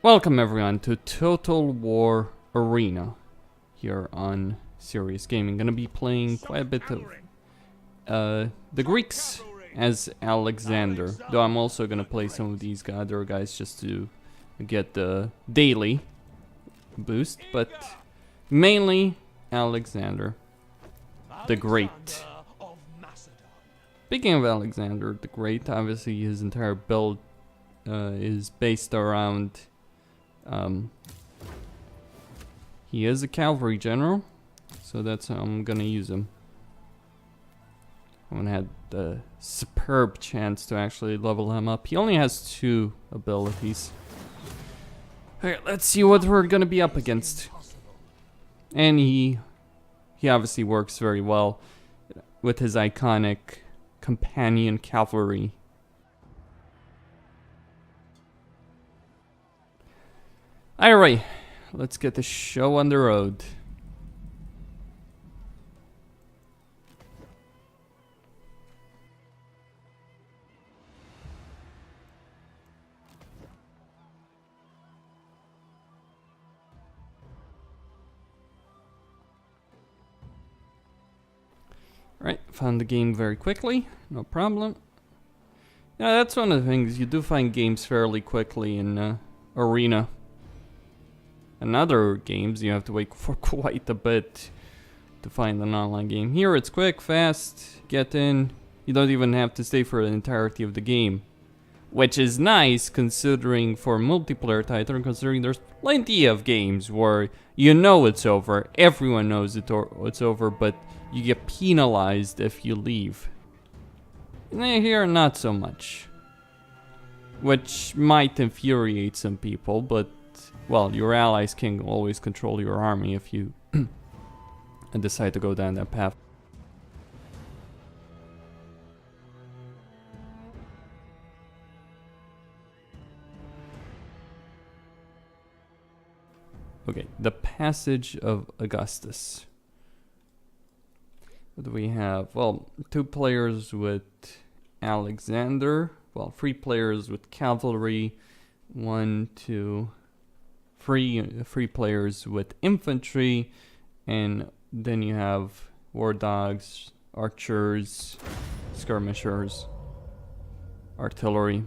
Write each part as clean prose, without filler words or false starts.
Welcome everyone to Total War Arena here on Serious Gaming. Gonna be playing quite a bit of the Greeks as Alexander, though I'm also gonna play some of these other guys just to get the daily boost, but mainly Alexander the Great. Speaking of Alexander the Great, obviously his entire build is based around he is a cavalry general, so that's how I'm gonna use him. I haven't had the superb chance to actually level him up. He only has 2 abilities. Okay, let's see what we're gonna be up against. And he obviously works very well with his iconic companion cavalry. Alright, let's get the show on the road. Alright, found the game very quickly, no problem. Yeah, that's one of the things, you do find games fairly quickly in Arena. In other games, you have to wait for quite a bit to find an online game. Here it's quick, fast, get in. You don't even have to stay for the entirety of the game. Which is nice considering for multiplayer title, considering there's plenty of games where you know it's over, everyone knows it's over, but you get penalized if you leave. And here, not so much. Which might infuriate some people, but well, your allies can always control your army if you decide to go down that path. Okay, the Passage of Augustus. What do we have? Well, 2 players with Alexander. Well, 3 players with cavalry. 1, 2, 3 players with infantry, and then you have war dogs, archers, skirmishers, artillery.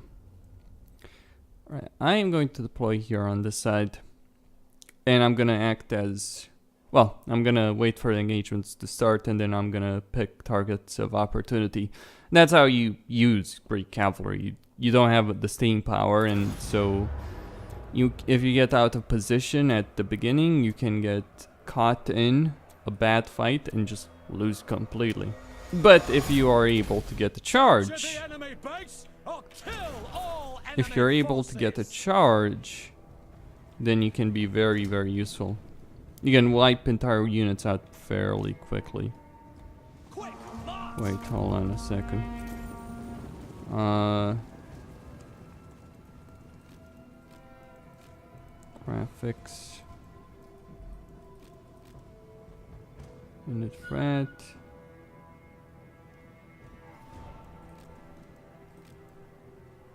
Alright, I am going to deploy here on this side, and I'm gonna act as, well, I'm gonna wait for the engagements to start, and then I'm gonna pick targets of opportunity. And that's how you use Greek cavalry. You don't have the staying power, and so if you get out of position at the beginning, you can get caught in a bad fight and just lose completely. But if you are able to get the charge, then you can be very, very useful. You can wipe entire units out fairly quickly. Wait, hold on a second. Graphics. Unit threat.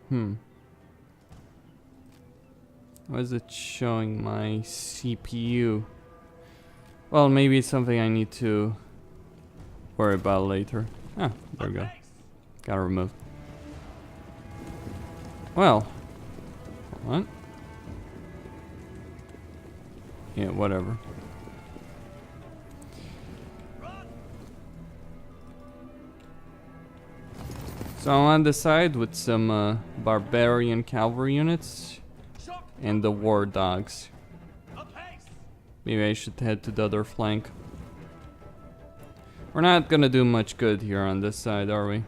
Why is it showing my CPU? Well, maybe it's something I need to worry about later. Ah, there we go. Gotta remove. Well, hold on. Yeah, whatever. So I'm on the side with some barbarian cavalry units and the war dogs. Maybe I should head to the other flank. We're not gonna do much good here on this side, are we?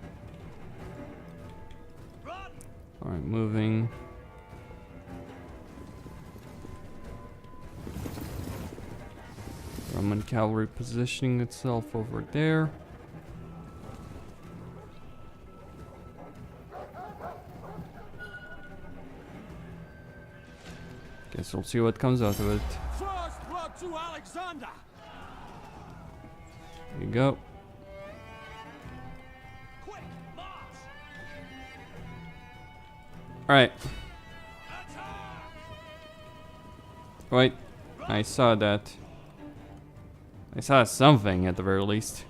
Alright, moving. Roman cavalry positioning itself over there. Guess we'll see what comes out of it. First blood to Alexander. There you go. Alright. Wait, I saw that. I saw something at the very least.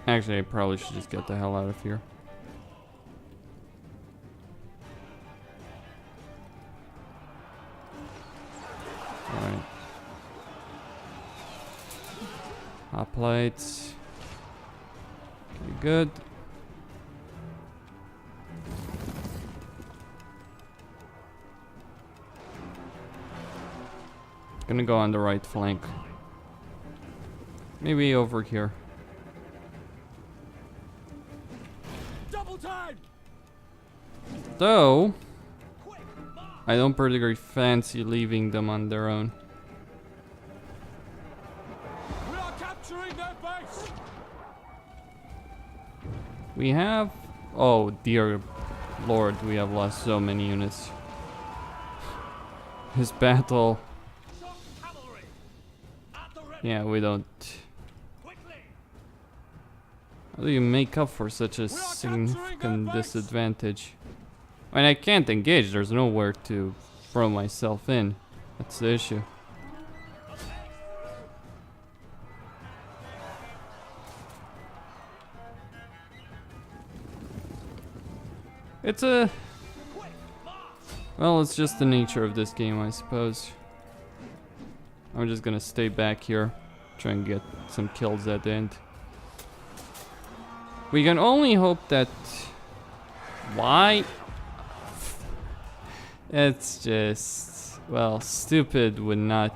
Actually, I probably should just get the hell out of here. Alright. Hot plates. Okay, good. Gonna go on the right flank. Maybe over here. Double time. Though, I don't particularly fancy leaving them on their own. We are capturing their base. We have... Oh, dear lord, we have lost so many units. This battle... Shock cavalry. At the ready. Yeah, we don't... Quickly. How do you make up for such a significant disadvantage? I mean, I can't engage, there's nowhere to throw myself in. That's the issue. It's a... Well, it's just the nature of this game, I suppose. I'm just gonna stay back here, try and get some kills at the end. We can only hope that... Why? It's just... Well, stupid would not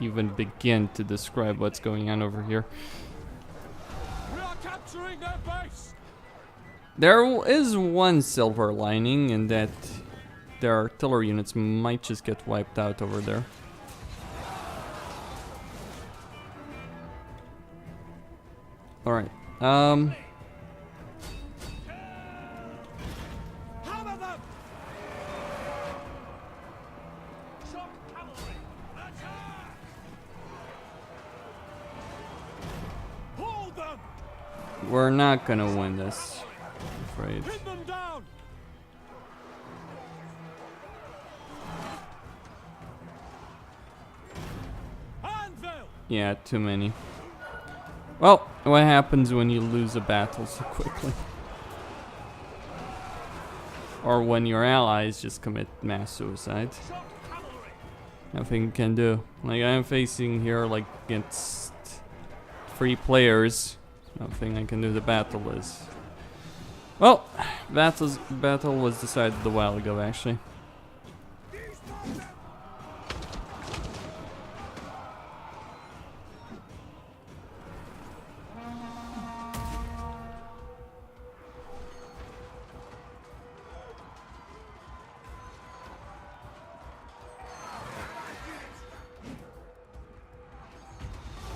even begin to describe what's going on over here. We are capturing their base. There is one silver lining in that their artillery units might just get wiped out over there. Alright, Hammer them. Shock cavalry. Attack. Hold them. we're not gonna win this, I'm afraid. Pin them down. Anvil. Yeah, too many. Well, what happens when you lose a battle so quickly? Or when your allies just commit mass suicide. Shock cavalry. Nothing you can do. Like I'm facing here like against 3 players. Nothing I can do. The battle is... Well, battle was decided a while ago actually.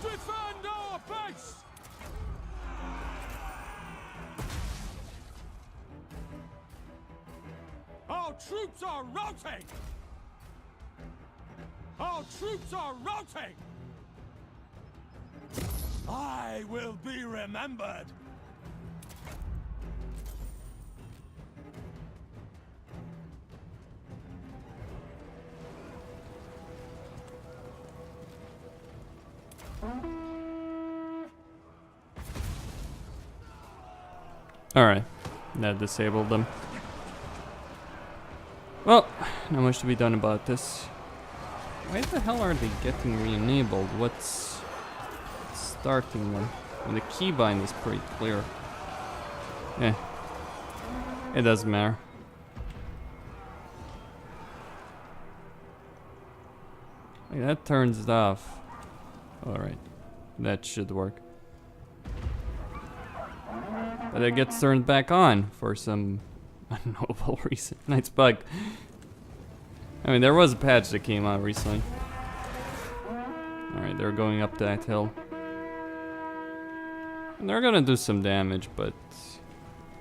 Defend our base. Our troops are routing. Our troops are routing. I will be remembered. Alright, that disabled them. Well, not much to be done about this. Why the hell are they getting re-enabled? What's starting them? And the keybind is pretty clear. Eh, it doesn't matter. Like, that turns it off. Alright, that should work. But it gets turned back on for some unknowable reason. Nice bug. I mean, there was a patch that came out recently. Alright, they're going up that hill. And they're gonna do some damage, but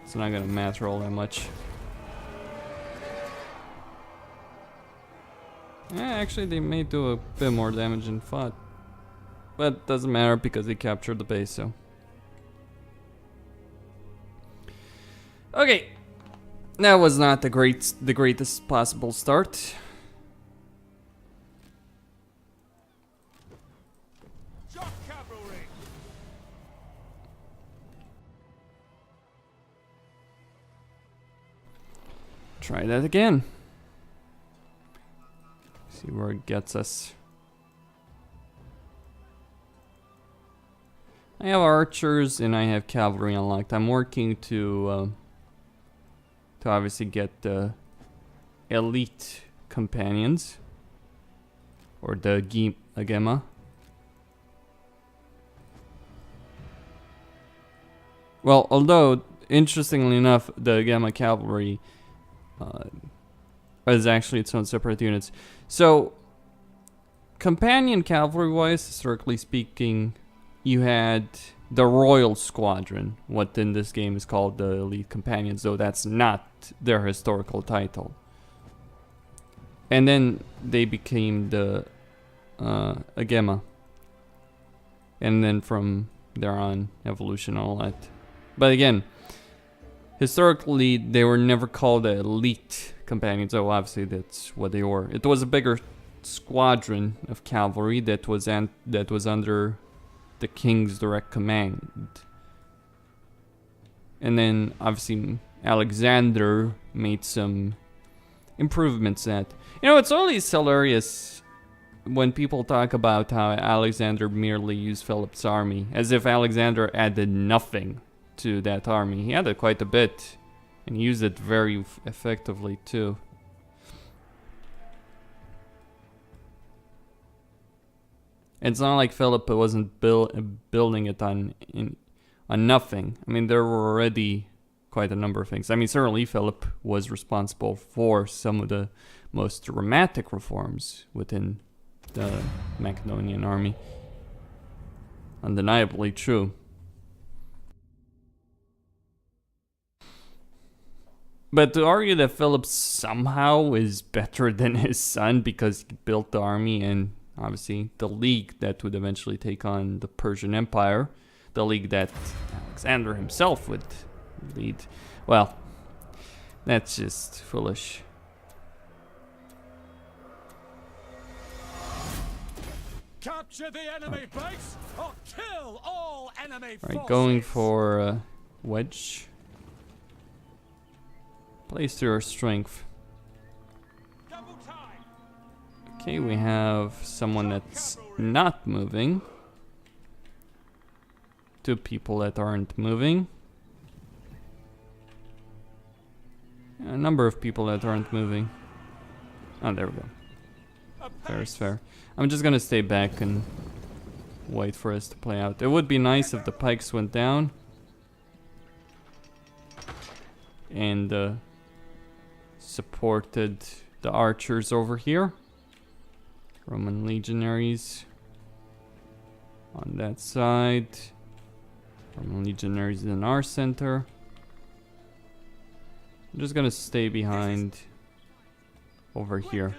it's not gonna matter all that much. Yeah, actually, they may do a bit more damage than thought. But it doesn't matter because they captured the base, so. Okay. That was not the greatest possible start. Shock cavalry. Try that again. See where it gets us. I have archers and I have cavalry unlocked. I'm working to obviously get the elite companions or the Gemma. Well, although interestingly enough, the Gamma cavalry is actually its own separate units. So, companion cavalry-wise, historically speaking, you had the Royal Squadron, what in this game is called the Elite Companions, though that's not their historical title. And then they became the Gemma. And then from there on, evolution and all that. But again, historically, they were never called the Elite Companions, so obviously that's what they were. It was a bigger squadron of cavalry that was under the king's direct command. And then obviously Alexander made some improvements that, you know, it's always hilarious when people talk about how Alexander merely used Philip's army, as if Alexander added nothing to that army. He added quite a bit, and he used it very effectively too. It's not like Philip wasn't building it on nothing. I mean, there were already quite a number of things. I mean, certainly Philip was responsible for some of the most dramatic reforms within the Macedonian army. Undeniably true. But to argue that Philip somehow is better than his son because he built the army and obviously the league that would eventually take on the Persian Empire, the league that Alexander himself would lead, well, that's just foolish. Capture the enemy base or kill all enemy forces. Right, going for wedge. Plays to our strength. Double time. Okay, we have someone that's not moving. Two people that aren't moving. A number of people that aren't moving. Oh, there we go. Fair is fair. I'm just gonna stay back and wait for us to play out. It would be nice if the pikes went down. And supported the archers over here. Roman legionaries on that side. Roman legionaries in our center. I'm just gonna stay behind over here.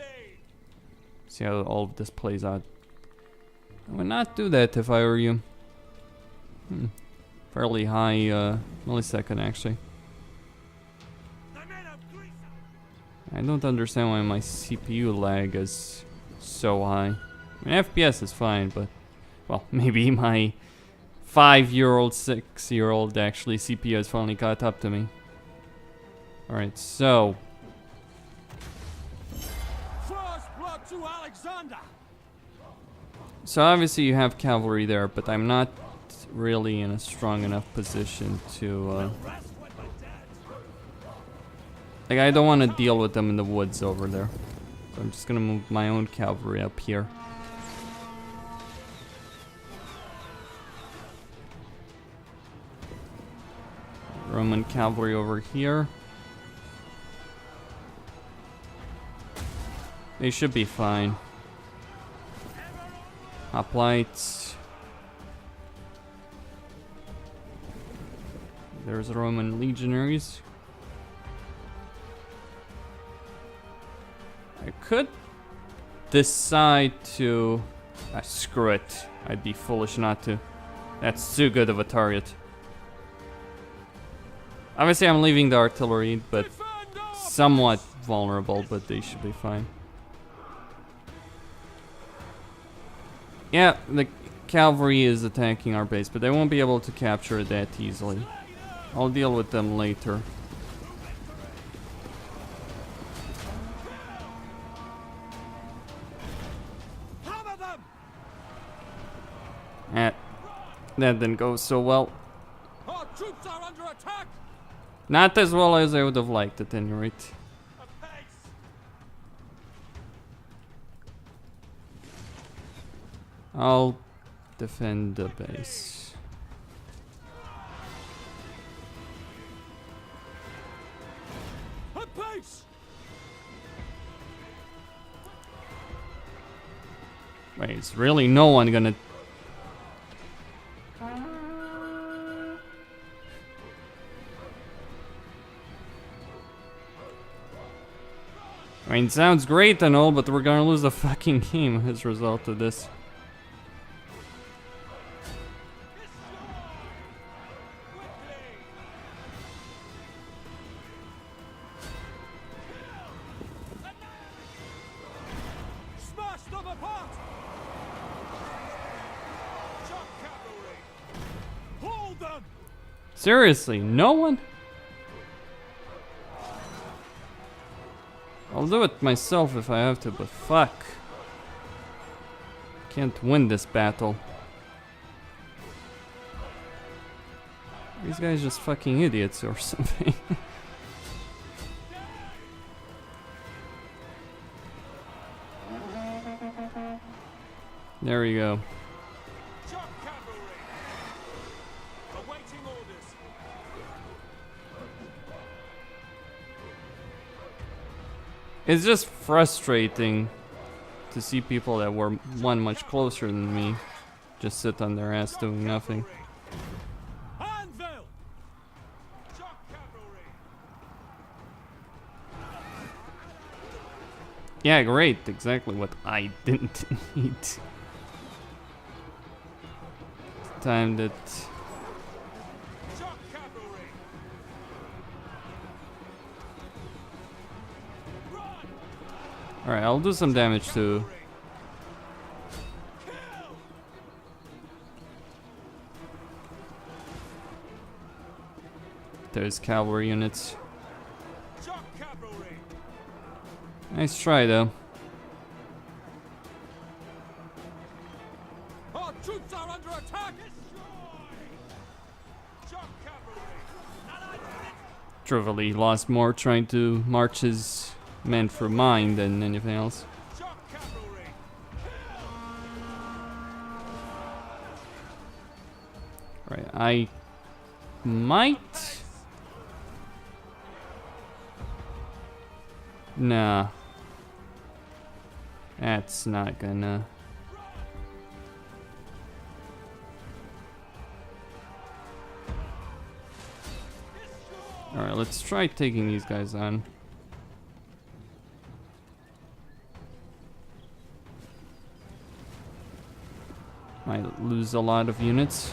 See how all of this plays out. I would not do that if I were you. Fairly high millisecond actually. I don't understand why my CPU lag is so high. I mean, FPS is fine, but, well, maybe my 5-year-old, 6-year-old actually CPU has finally caught up to me. Alright, so. First blood to Alexander. So obviously you have cavalry there, but I'm not really in a strong enough position to, like, I don't want to deal with them in the woods over there. So I'm just gonna move my own cavalry up here. Roman cavalry over here. They should be fine. Hoplites. There's Roman legionaries. I could decide to... screw it. I'd be foolish not to. That's too good of a target. Obviously I'm leaving the artillery, but somewhat vulnerable, but they should be fine. Yeah, the cavalry is attacking our base, but they won't be able to capture it that easily. I'll deal with them later. Hammer them! That didn't go so well. Our troops are under attack! Not as well as I would have liked at any rate. Apace! I'll defend the base. Apace! Wait, is really no one gonna... I mean, sounds great and all, but we're gonna lose the fucking game as a result of this. Smash them apart! Shock cavalry! Hold them! Seriously, no one? I'll do it myself if I have to, but fuck. Can't win this battle. These guys just fucking idiots or something. There we go. Shock cavalry! Awaiting orders. It's just frustrating to see people that were one much closer than me just sit on their ass doing nothing. Anvil! Shock cavalry! Yeah, great. Exactly what I didn't need. Timed it. Shock cavalry! Run! Alright, I'll do some damage too. Kill! There's cavalry units. Shock cavalry! Nice try though. Our troops are under attack! Destroy! Shock cavalry! Truthfully, lost more trying to march his men through mine than anything else. Shock cavalry! Right, I might. Nah. That's not gonna. Alright, let's try taking these guys on. Might lose a lot of units.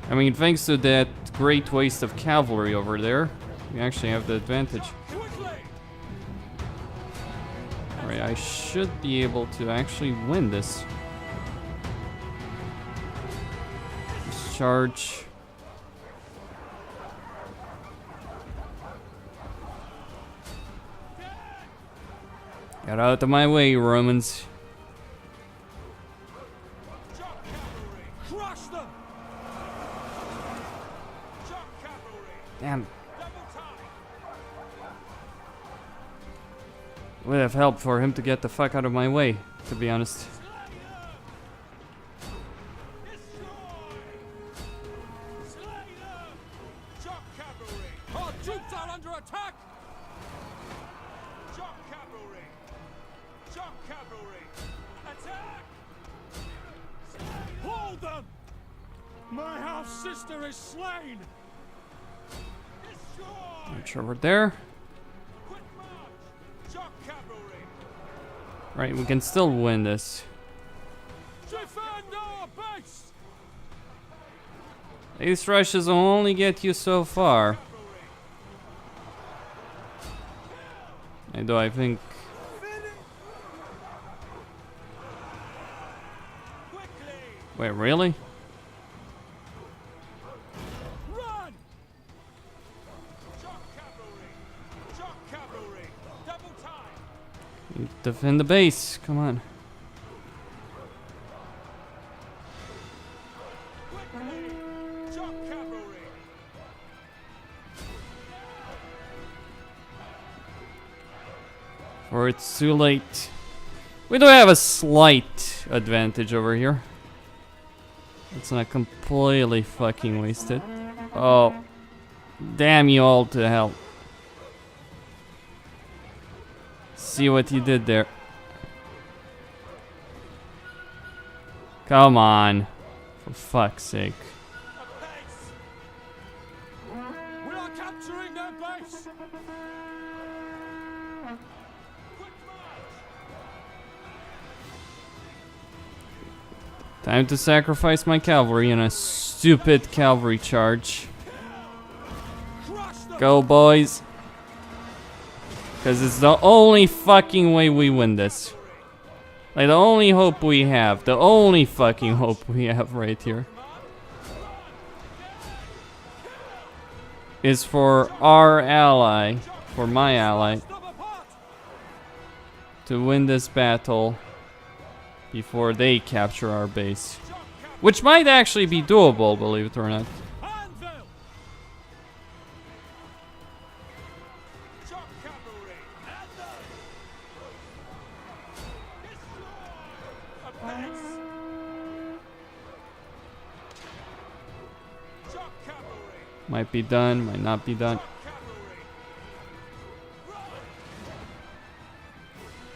I mean, thanks to that great waste of cavalry over there, we actually have the advantage. Quickly! Alright, I should be able to actually win this. Just charge. Get out of my way, Romans. Shock cavalry! Crush them! Shock cavalry! Damn. Double time! Would have helped for him to get the fuck out of my way, to be honest. Slay them! Shock cavalry! Our troops are under attack! Shock cavalry! Shock cavalry! Attack! Hold them! My half-sister is slain! Destroy! March over there. Quick march! Shock cavalry! Right, we can still win this. Defend our base! These rushes will only get you so far. Although I think... Wait, really? Run! Shock cavalry! Shock cavalry! Double time! You defend the base. Come on. Quickly! Shock cavalry! Or it's too late. We do have a slight advantage over here. It's not completely fucking wasted. Oh. Damn you all to hell. See what you did there. Come on. For fuck's sake. A base! We are capturing their base! Quick march! Time to sacrifice my cavalry in a stupid cavalry charge. Crush them! Go, boys. Because it's the only fucking way we win this. Like, the only hope we have. The only fucking hope we have right here. Is for our ally, for my ally, Stop apart! to win this battle before they capture our base. Which might actually be doable, believe it or not. Anvil! Shock cavalry! Destroy! A base! Shock cavalry! Might be done, might not be done. Shock cavalry!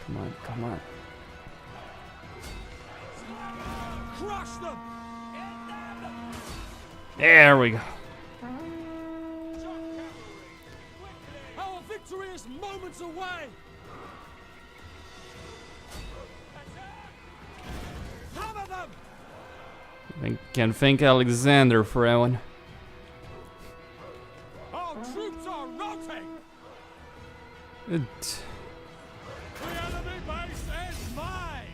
Come on, come on. Crush them! There we go. Shock cavalry! Quickly! Our victory is moments away! Attack! Hammer them! Can thank Alexander for that one. Our troops are routing! It, The enemy base is mine!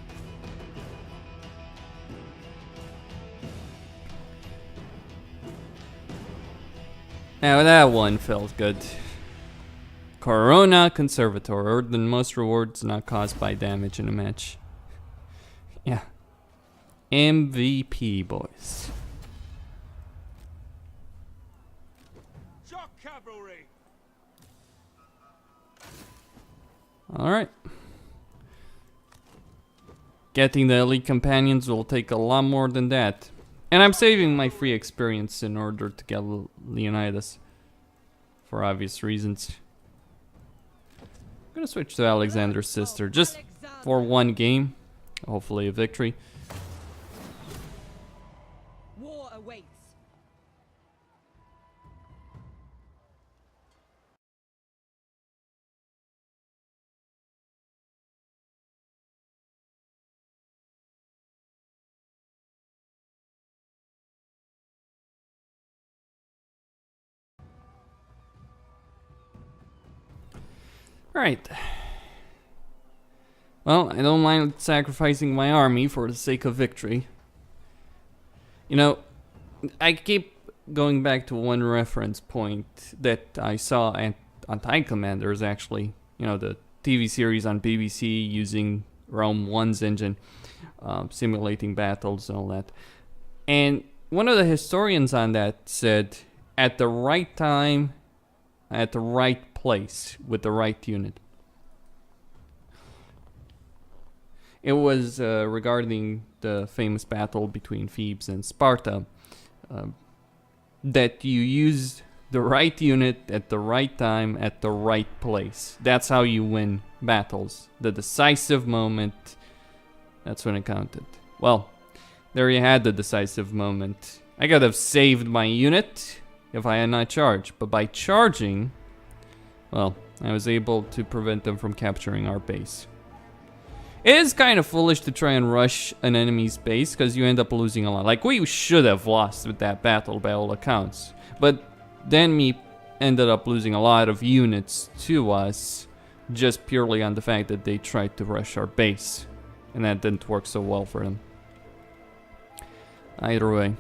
now that one felt good. Corona Conservator, earned the most rewards not caused by damage in a match. Yeah. MVP, boys. Shock cavalry! Alright. Getting the elite companions will take a lot more than that. And I'm saving my free experience in order to get Leonidas. For obvious reasons. I'm gonna switch to Alexander's sister just for one game. Hopefully a victory. War awaits. Alright. Well, I don't mind sacrificing my army for the sake of victory. You know, I keep going back to one reference point that I saw on Time Commanders, actually. You know, the TV series on BBC using Realm 1's engine, simulating battles and all that. And one of the historians on that said, at the right time, at the right place, with the right unit. It was regarding the famous battle between Thebes and Sparta, that you use the right unit at the right time at the right place. That's how you win battles. The decisive moment, that's when it counted. Well, there you had the decisive moment. I could have saved my unit if I had not charged, but by charging, well, I was able to prevent them from capturing our base. It is kind of foolish to try and rush an enemy's base because you end up losing a lot. Like, we should have lost with that battle by all accounts. But the enemy ended up losing a lot of units to us just purely on the fact that they tried to rush our base. And that didn't work so well for them. Either way.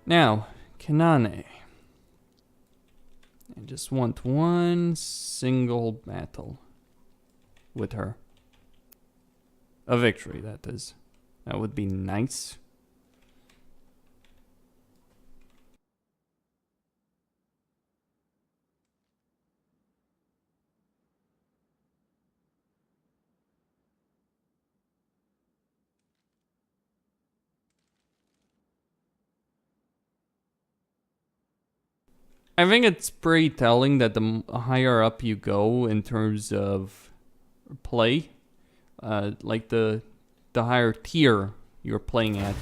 Now, Kanane. I just want one single battle with her. A victory, that is. That would be nice. I think it's pretty telling that the higher up you go in terms of play, like the higher tier you're playing at,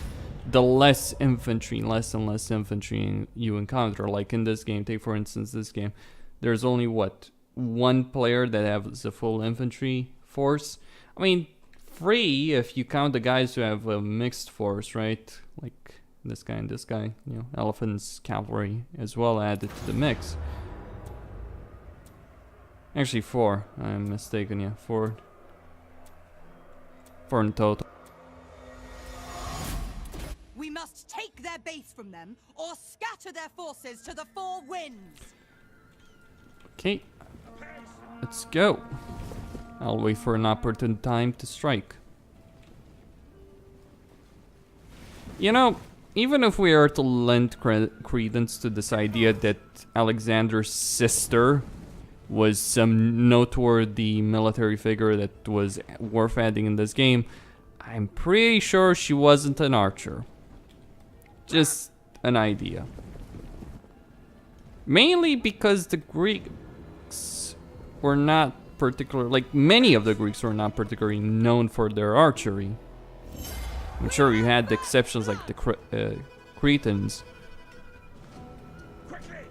the less infantry, less and less infantry you encounter. Like in this game, take for instance this game, there's only what, one player that has a full infantry force. I mean, 3 if you count the guys who have a mixed force, right? Like this guy and this guy, you know, elephants, cavalry as well added to the mix. Actually 4, I'm mistaken, yeah, 4 in total. We must take their base from them or scatter their forces to the 4 winds. Okay, let's go. I'll wait for an opportune time to strike. You know, even if we are to lend credence to this idea that Alexander's sister was some noteworthy military figure that was worth adding in this game, I'm pretty sure she wasn't an archer. Just an idea. Mainly because the Greeks were not particularly, like many of the Greeks were not particularly known for their archery. I'm sure you had the exceptions like the Cretans. Okay.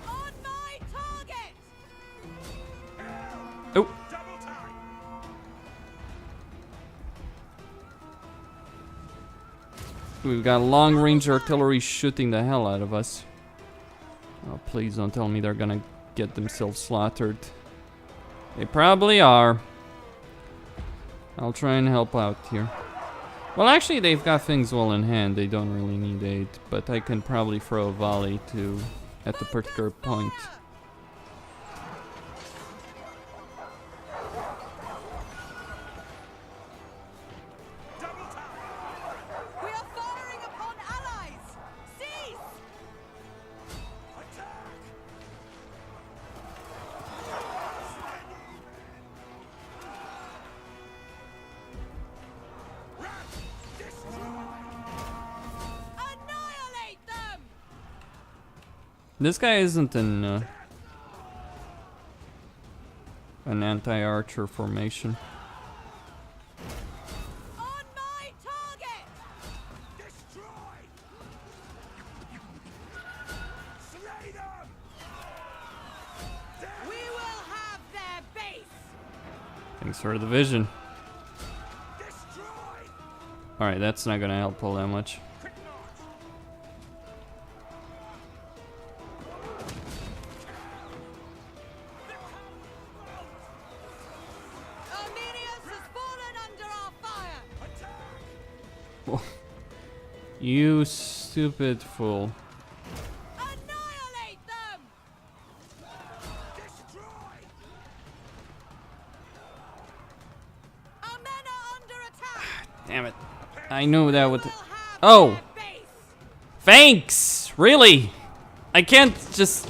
On my target! Oh. We've got long-range artillery shooting the hell out of us. Oh, please don't tell me they're gonna get themselves slaughtered. They probably are. I'll try and help out here. Well, actually, they've got things well in hand. They don't really need aid, but I can probably throw a volley to at the particular point. This guy isn't in an anti-archer formation. On my target! Destroy! Slay them! We will have their base! Thanks for the vision. Destroy! Alright, that's not gonna help all that much. You stupid fool. Annihilate them! Destroy! Our men are under attack! Damn it. I knew that would... We'll have Oh! their base. Thanks! Really? I can't just...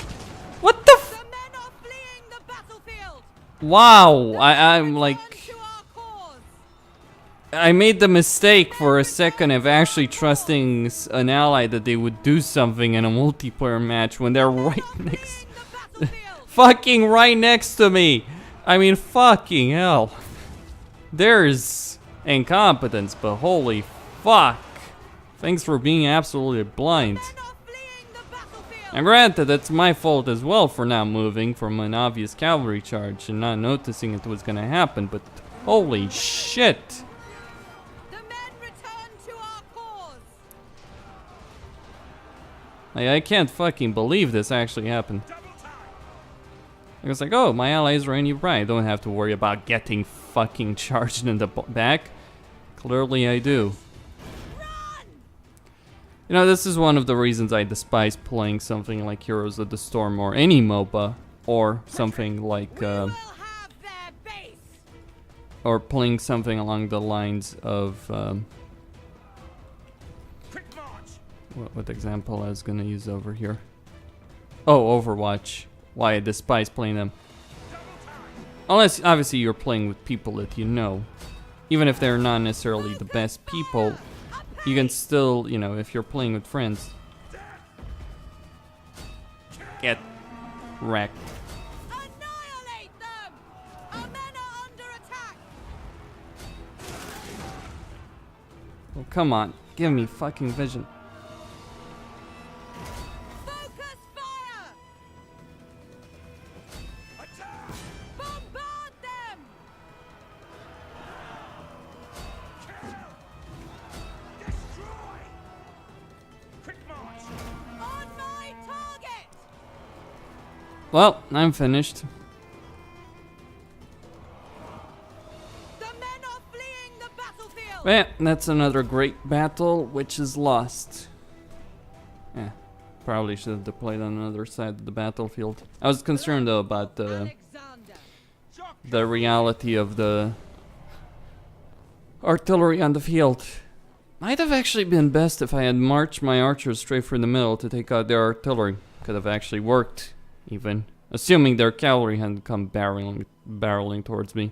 What the f... The men are fleeing the battlefield! Wow! I'm like... Return to our cause. I made the mistake for a second of actually trusting an ally that they would do something in a multiplayer match when they're right next... Fleeing the battlefield! fucking right next to me! I mean, fucking hell. There's... incompetence, but holy fuck. Thanks for being absolutely blind. Men are fleeing the battlefield! And granted, it's my fault as well for not moving from an obvious cavalry charge and not noticing it was gonna happen, but holy shit. The men return to our cause! Like, I can't fucking believe this actually happened. Double time. I was like, oh, my allies are nearby. I don't have to worry about getting fucking charged in the back. Clearly I do. Run! You know, this is one of the reasons I despise playing something like Heroes of the Storm or any MOBA, or something like, We will have their base! or playing something along the lines of, Quick march. what example I was gonna use over here? Oh, Overwatch. Why I despise playing them. Double time. Unless, obviously, you're playing with people that you know. Even if they're not necessarily the best people, you can still, you know, if you're playing with friends, get wrecked. Annihilate them! Our men are under attack! Well, come on, give me fucking vision. Focus fire! Attack. Bombard them! Kill. Destroy. Quick march. On my target! Well, I'm finished. The men are fleeing the battlefield! Yeah, that's another great battle, which is lost. Yeah, probably should have deployed on another side of the battlefield. I was concerned though about Alexander! the reality of the artillery on the field. Might have actually been best if I had marched my archers straight through the middle to take out their artillery. Could have actually worked, even. Assuming their cavalry hadn't come barreling towards me.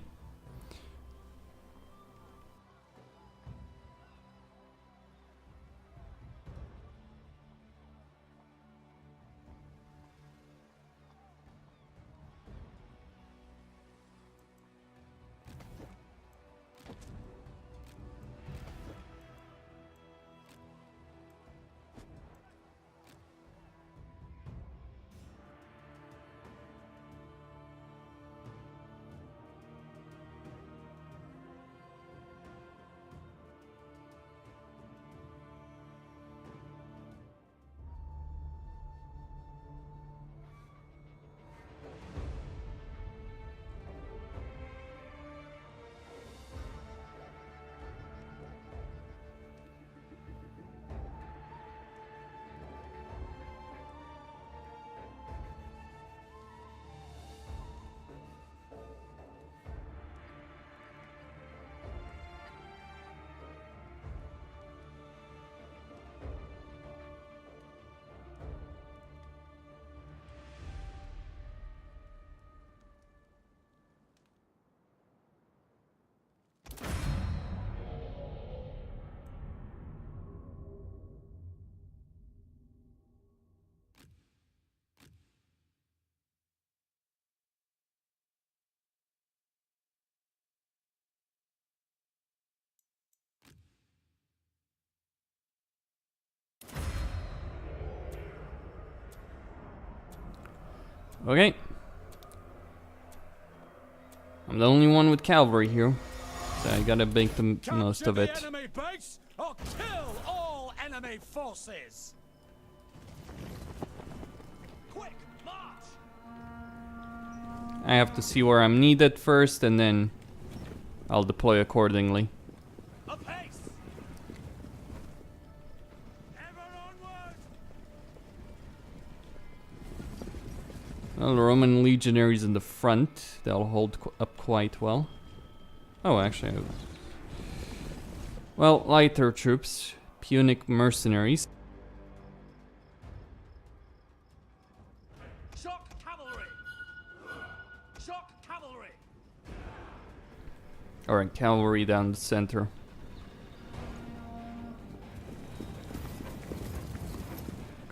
Okay. I'm the only one with cavalry here, so I gotta make the most of it. The enemy base or kill all enemy forces. Quick march. I have to see where I'm needed first, and then I'll deploy accordingly. Apace. Ever onward. Well, the Roman legionaries in the front, they'll hold up quite well. Oh, actually, well, lighter troops, Punic mercenaries. Shock cavalry. Shock cavalry. Alright, cavalry down the center.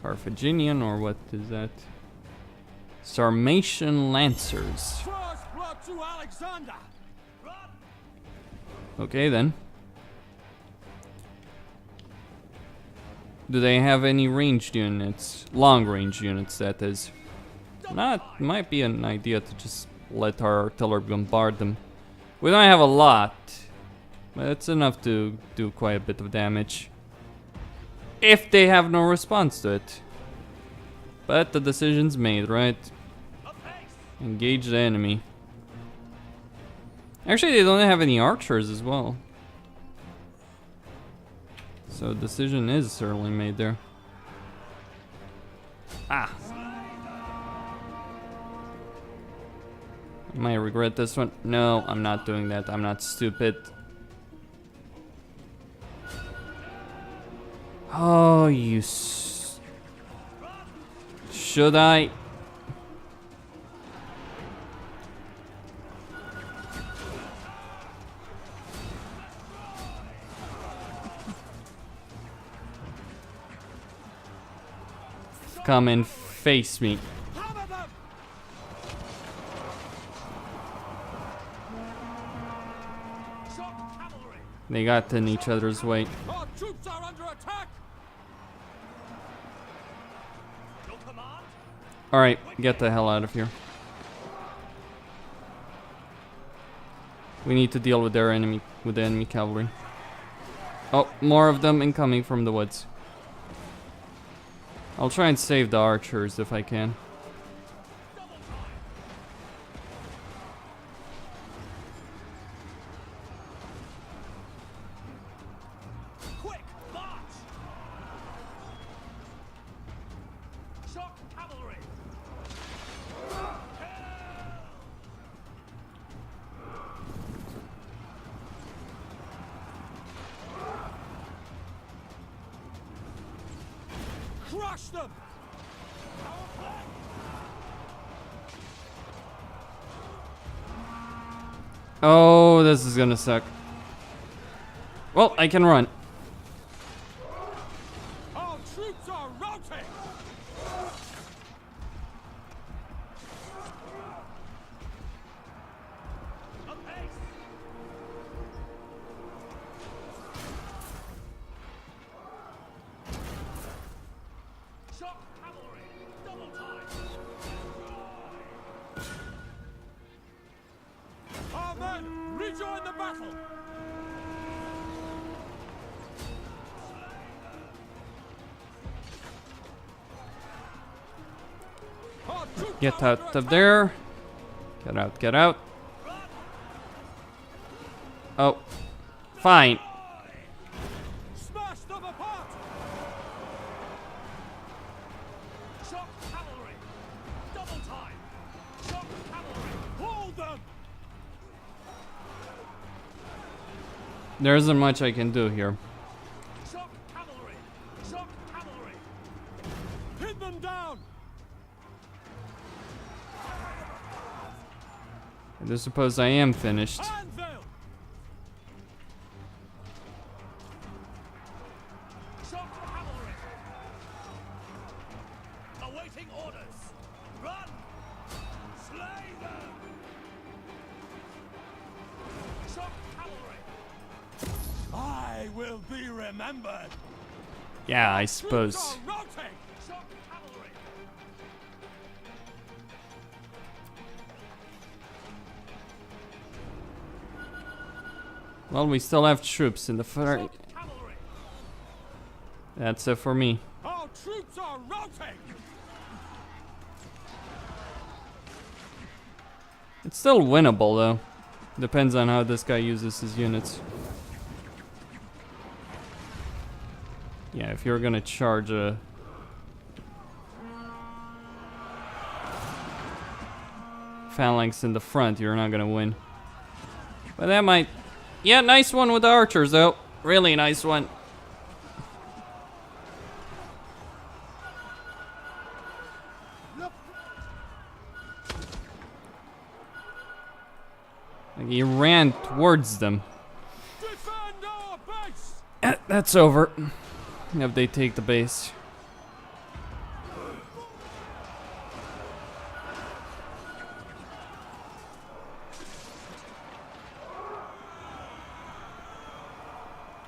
Carthaginian, or what is that? Sarmatian Lancers. First blood to Alexander. Run. Okay then. Do they have any ranged units? Long range units, that is. Might be an idea to just let our artillery bombard them. We don't have a lot, but it's enough to do quite a bit of damage. If they have no response to it. But the decision's made, right? Engage the enemy. Actually, they don't have any archers as well. So decision is certainly made there. Ah. I might regret this one. No, I'm not doing that. I'm not stupid. Oh, you should I? Come and face me. They got in each other's way. Our troops are under attack. Alright, get the hell out of here. We need to deal with their enemy, with the enemy cavalry. Oh, more of them incoming from the woods. I'll try and save the archers if I can. Quick, march! Shock cavalry! Crush them! Oh, this is gonna suck. Well, I can run. Our troops are routing! Apace! Shock cavalry! Double time! Our men, rejoin the battle! Our troops Get are out under of attack. there. Get out, get out. Oh, fine. Smash them apart! Shock cavalry! Double time! Shock cavalry! Hold them! There isn't much I can do here. Shock cavalry! Shock cavalry! Pin them down! I do suppose I am finished. Anvil! Shock cavalry! Awaiting orders! Run! Slay them! Shock cavalry! I will be remembered! Yeah, I Troops suppose. are routing! Shock cavalry! Well, we still have troops in the front. Shock cavalry! That's it for me. Our troops are routing! It's still winnable though. Depends on how this guy uses his units. Yeah, if you're gonna charge a phalanx in the front, you're not gonna win. But that might... Yeah, nice one with the archers though. Really nice one. Like he ran towards them. Defend our base! That's over. If they take the base.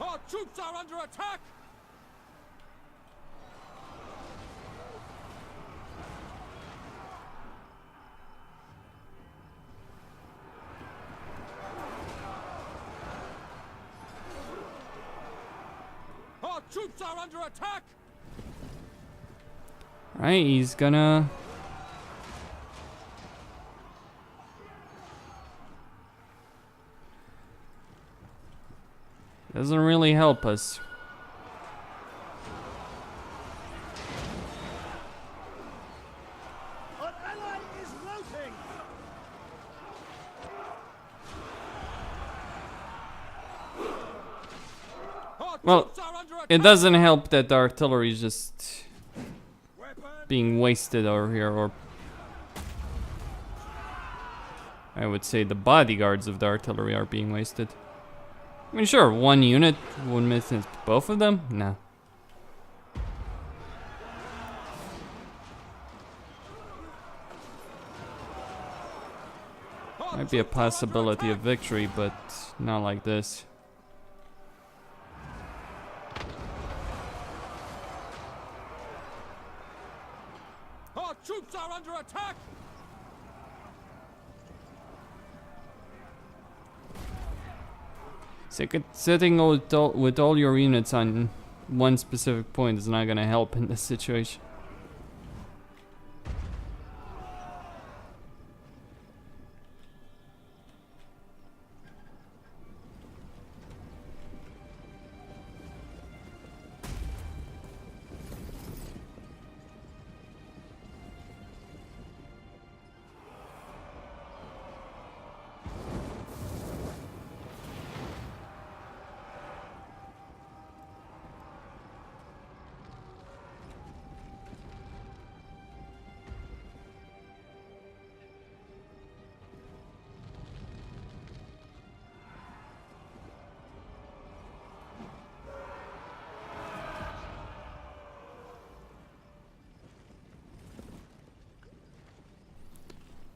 Our troops are under attack! troops are under attack! Alright, he's gonna... Doesn't really help us. An ally is routing! Our Well, troops are under attack! it doesn't help that the artillery is just Weapon! being wasted over here, or I would say the bodyguards of the artillery are being wasted. I mean, sure, one unit would miss it. Both of them? No. Our Might be a troops are under possibility of attack! victory, but not like this. Our troops are under attack! Sitting with all your units on one specific point is not gonna help in this situation.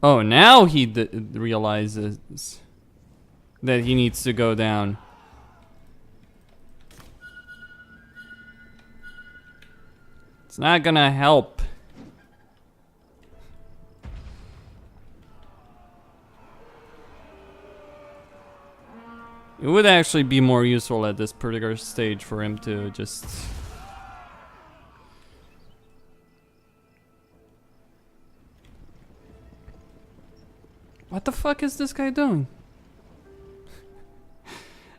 Oh, now he realizes that he needs to go down. It's not gonna help. It would actually be more useful at this particular stage for him to just... What the fuck is this guy doing?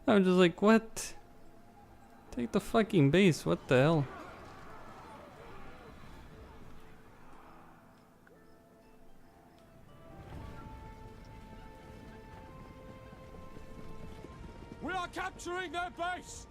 I'm just like, what? Take the fucking base, what the hell? We are capturing their base!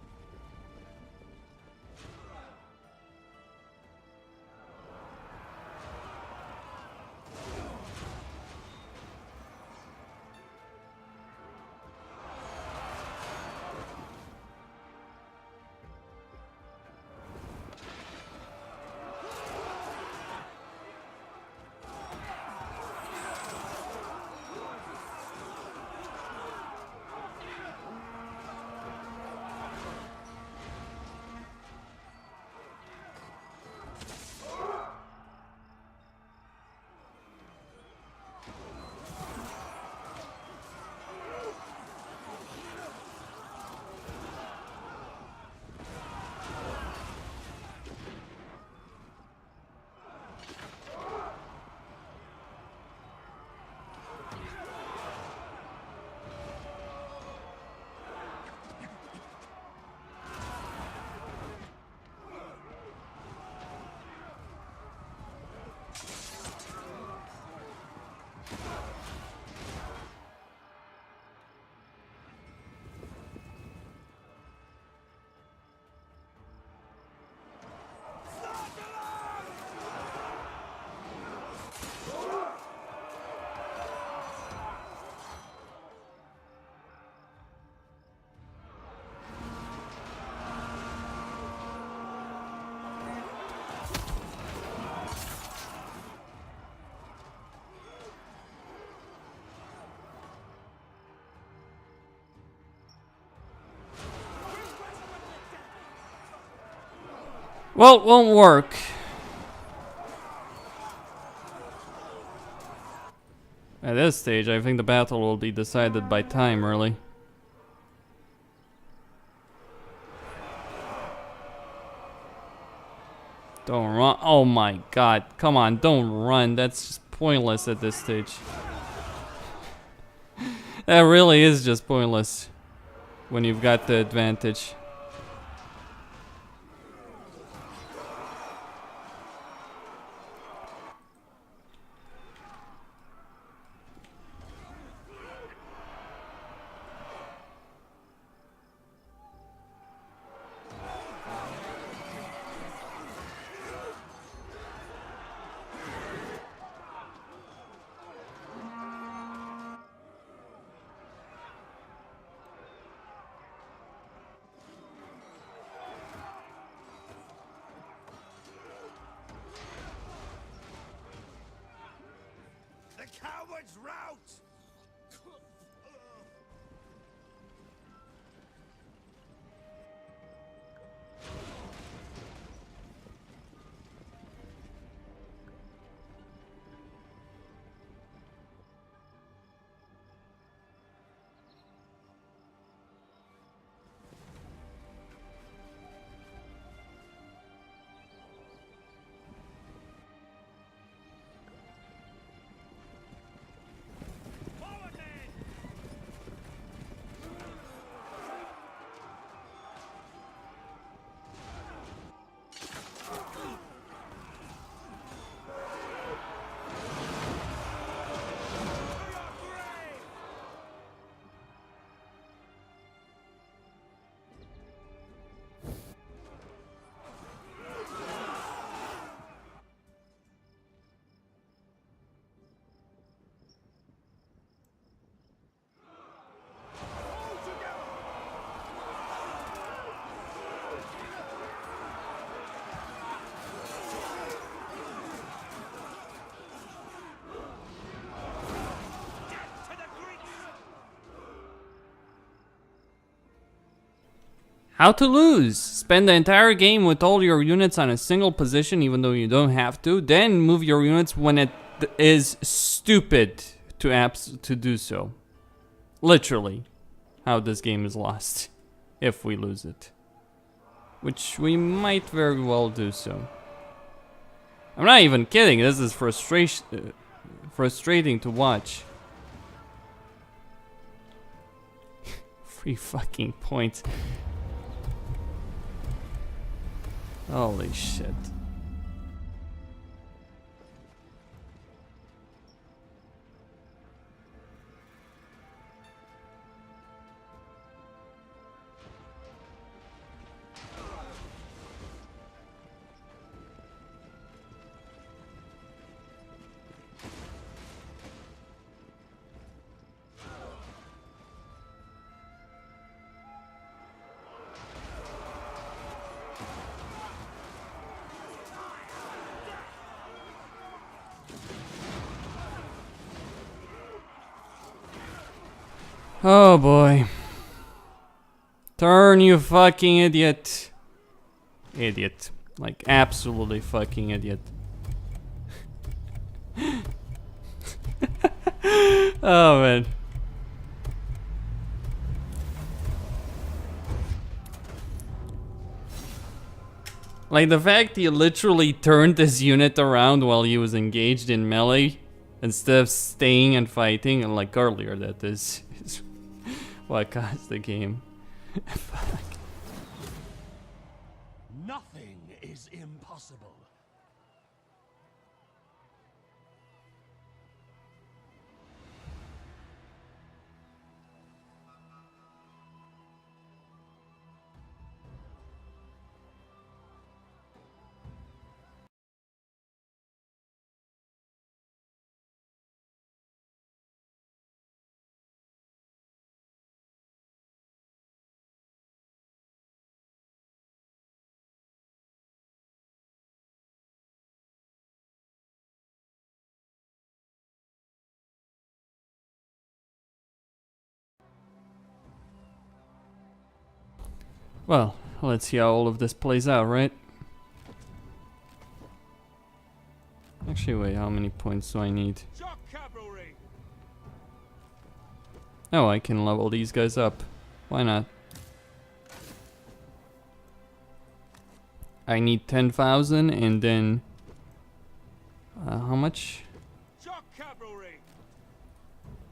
Well, it won't work. At this stage, I think the battle will be decided by time, really. Don't run. Oh my god. Come on, don't run. That's just pointless at this stage. That really is just pointless when you've got the advantage. The coward's rout! Forward, men! To the Greeks! How to lose. Spend the entire game with all your units on a single position even though you don't have to. Then move your units when it is stupid to do so. Literally how this game is lost if we lose it. Which we might very well do so. I'm not even kidding. This is frustrating to watch. 3 fucking points. Holy shit. Oh boy. Turn, you fucking idiot. Idiot. Like, absolutely fucking idiot. Oh man. Like, the fact he literally turned his unit around while he was engaged in melee instead of staying and fighting, and like earlier, that is what caused the game. Fuck. Nothing is impossible. Well, let's see how all of this plays out, right? Actually, wait, how many points do I need? Shock cavalry! Oh, I can level these guys up. Why not? I need 10,000 and then... how much? Shock cavalry.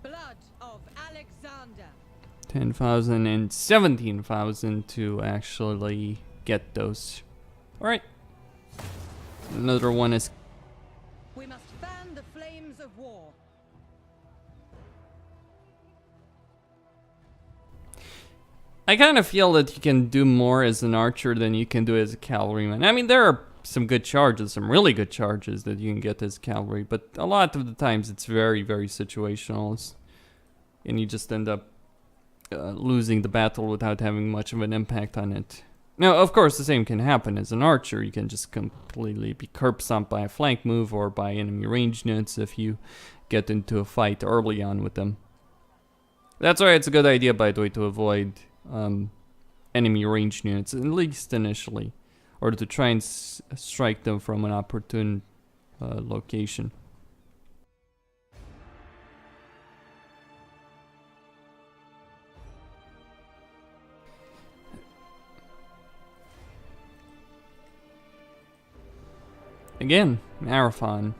Blood of Alexander. 10,000 and 17,000 to actually get those. Alright. Another one is... We must fan the flames of war. I kind of feel that you can do more as an archer than you can do as a cavalryman. I mean, there are some good charges, some really good charges that you can get as cavalry, but a lot of the times it's very, very situational. And you just end up losing the battle without having much of an impact on it. Now, of course, the same can happen as an archer. You can just completely be curb stomped by a flank move or by enemy range units if you get into a fight early on with them. That's why it's a good idea, by the way, to avoid enemy range units, at least initially, or to try and strike them from an opportune location. Again, marathon.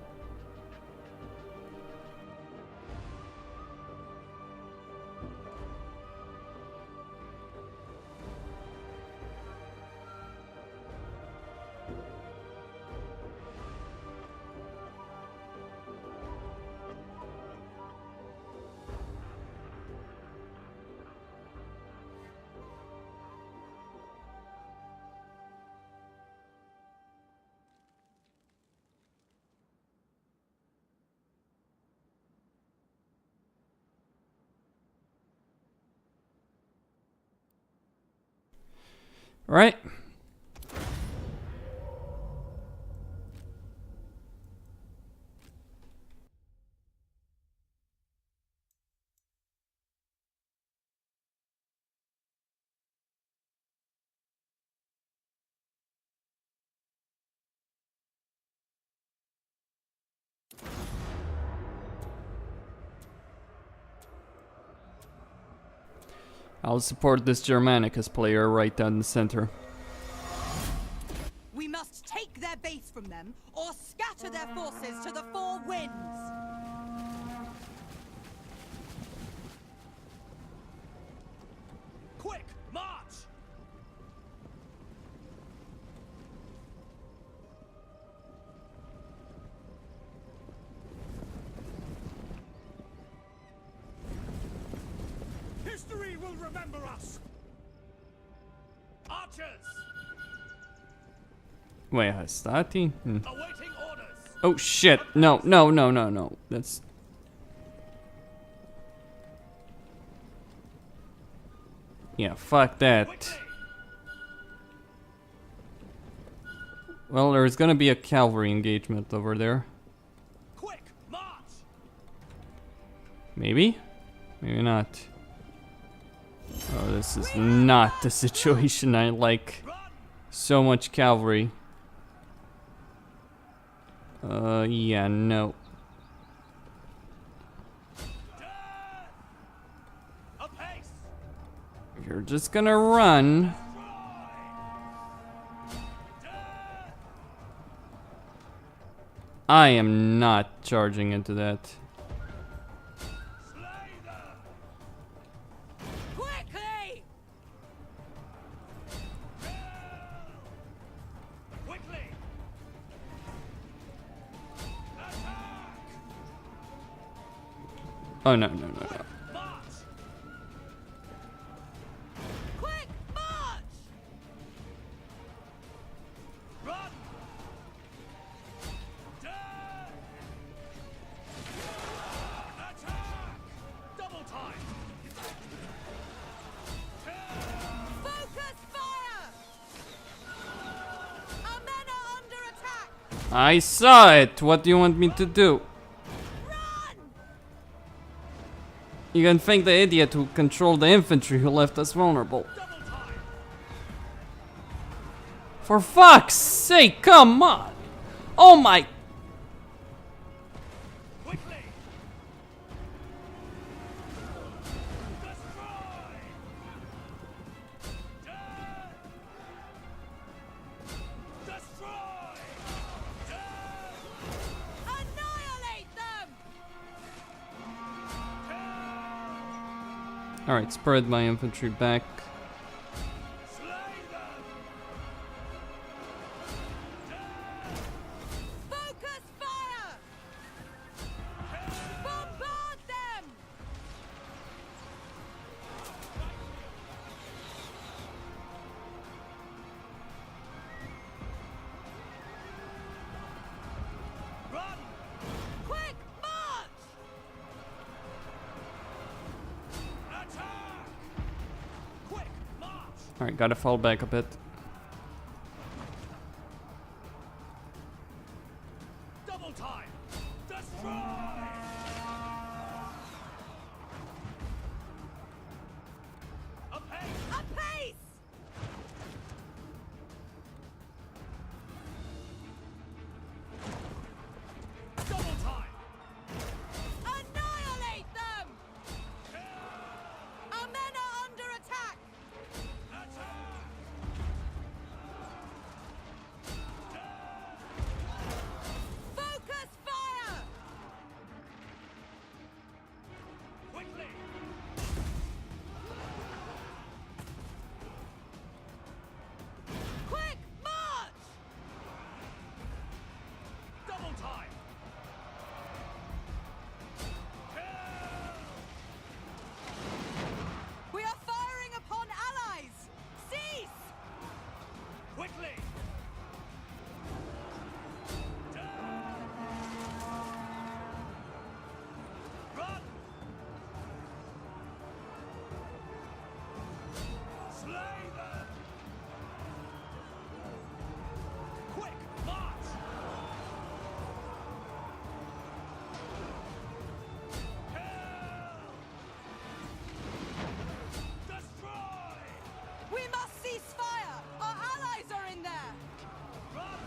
Right. I'll support this Germanicus player right down the center. We must take their base from them, or scatter their forces to the four winds. Quick, march! History will remember us. Archers! Wait, Hastati? Awaiting orders! Oh shit! No, no, no, no, no. That's... Yeah, fuck that. Quickly! Well, there's gonna be a cavalry engagement over there. Quick, march! Maybe? Maybe not. Oh, this is not the situation I like. Run! So much cavalry. Yeah, no. Apace! You're just gonna run. I am not charging into that. Slay them! Quickly! Quickly! Attack! Oh, no, no, no, no. March! Quick march! Run! Attack! Double time! Focus fire! Our men are under attack! I saw it! What do you want me to do? Run! You can thank the idiot who controlled the infantry who left us vulnerable. Double time! For fuck's sake, come on! Oh my... Quickly! Destroy! Death! Alright, spread my infantry back. Slay them! Focus fire! Bombard them! Run! Quick march! Attack! Quick march! Alright, gotta fall back a bit. Double time! Destroy! Apace! Apace! Double time! Annihilate them! Our men are under attack! Attack! Focus fire! Quickly! Quick march! Double time! We are firing upon allies! Cease! Quickly! Run! Slay them! Quick march! Kill! Destroy! We must cease fire! Our allies are in there! Run!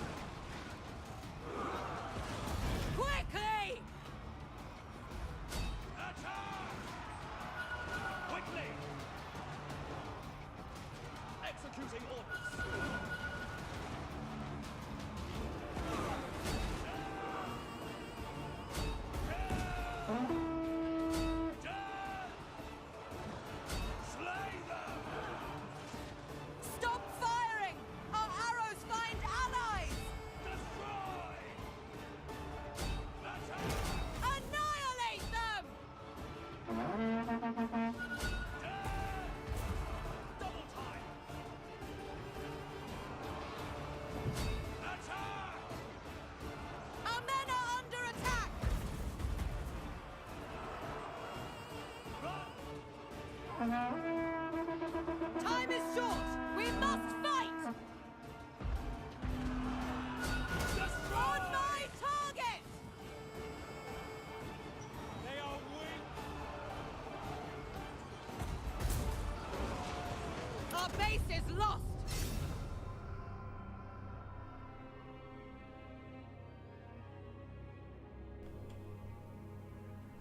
Quickly! Attack! Quickly! Executing orders. Slay them! Stop firing! Our arrows find allies! Destroy! Attack! Annihilate them! Double time! Attack! Our men are under attack! Run! Time is short! We must fight! Destroy! On my target! They are weak! Our base is lost!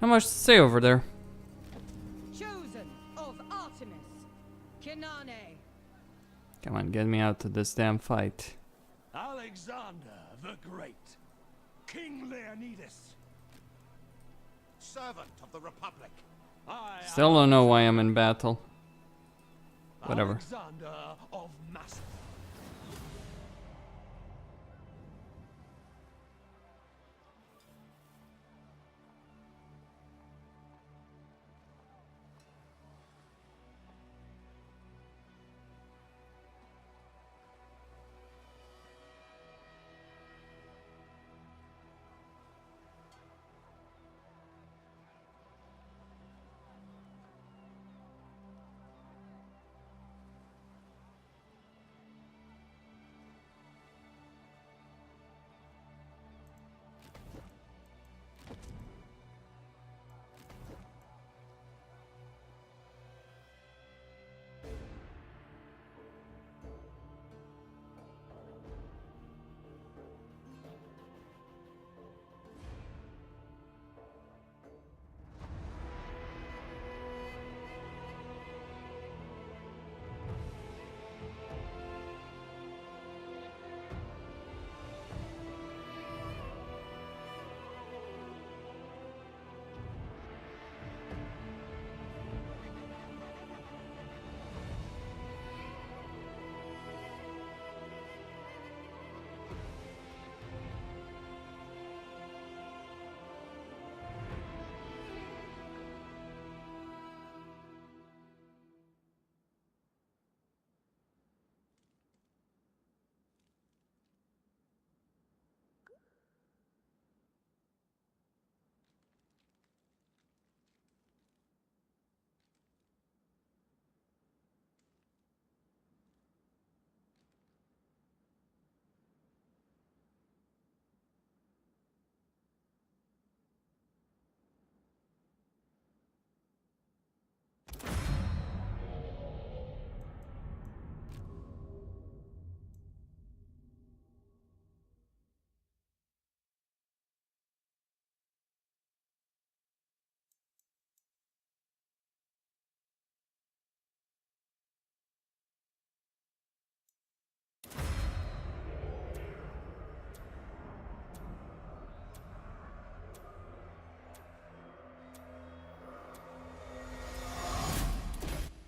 How much to say over there? Chosen of Artemis, Kinane. Come on, get me out to this damn fight. Alexander the Great, King Leonidas, servant of the Republic. I Still don't know why I'm in battle. Whatever. Alexander of Macedon.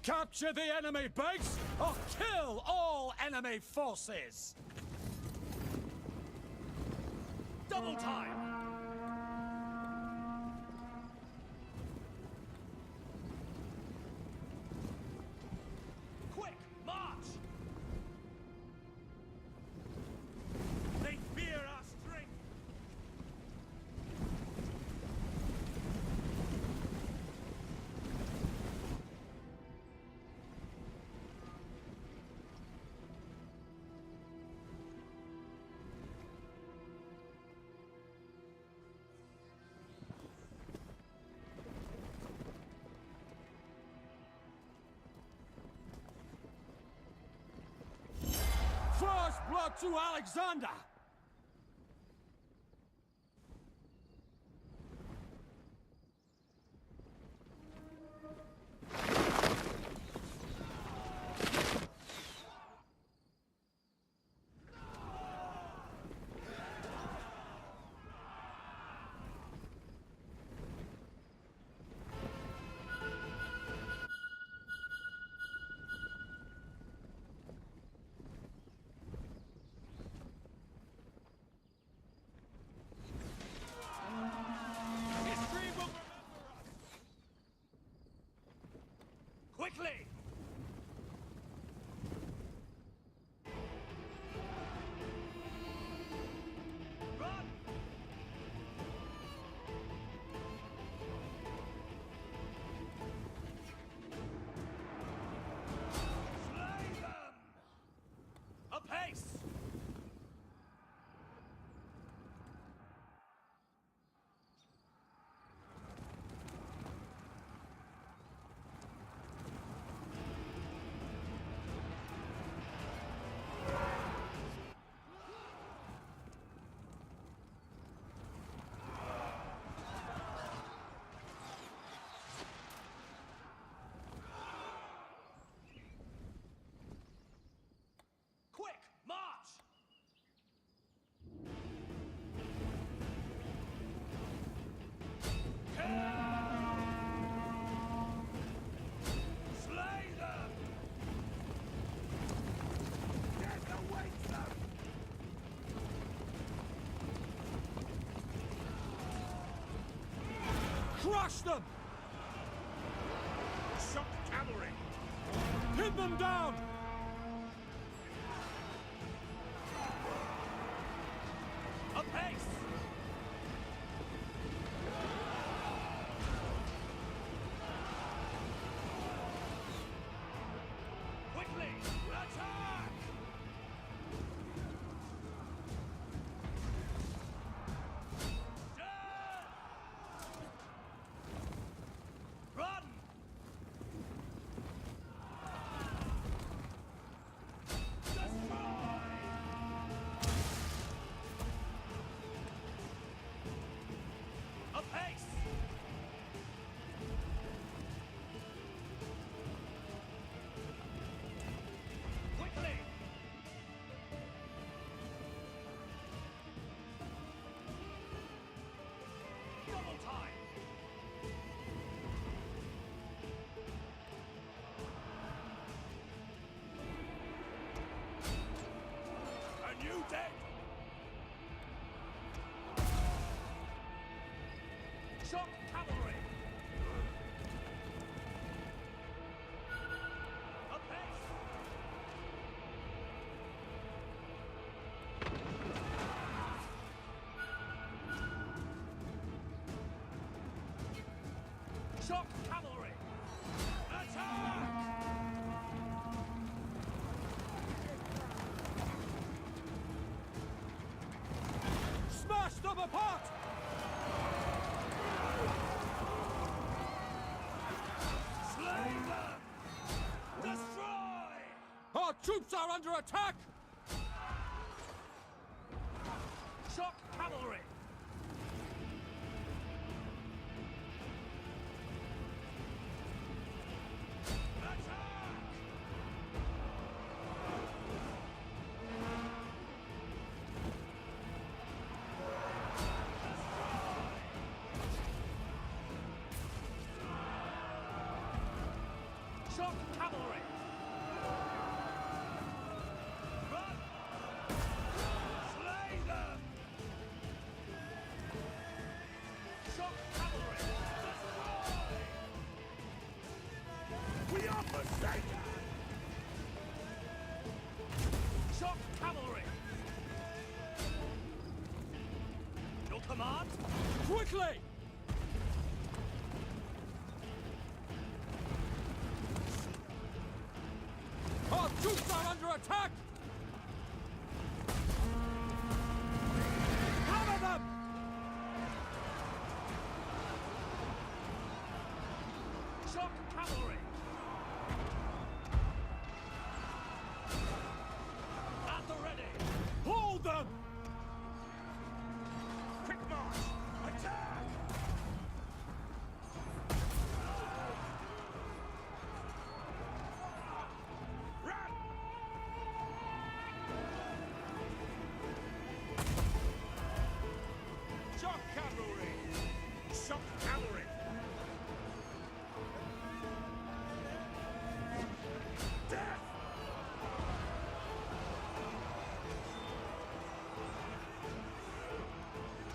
Capture the enemy base or kill all enemy forces! Double time! Quick, march! They fear our strength! First blood to Alexander! History will remember us! Quickly! Run! Slay them! Apace! Quick, march! Slay them! Death awaits them! Crush them! Shock cavalry! Pin them down! Apace! Quickly! Attack! Death! Run! Destroy! Apace! Quickly! Double time! A new dead! Shock cavalry! Apace! Shock cavalry! Attack! Smash them apart! Slay them! Destroy! Our troops are under attack! Shock cavalry! Attack! Shock cavalry! Run! Slay them! Shock cavalry! Destroy! We are forsaken! Shock cavalry! Your command? Quickly! Our troops are under attack! Cover them! Shock cavalry! At the ready! Hold them! Quick march! Attack! Run! Shock cavalry! Shock cavalry! Death!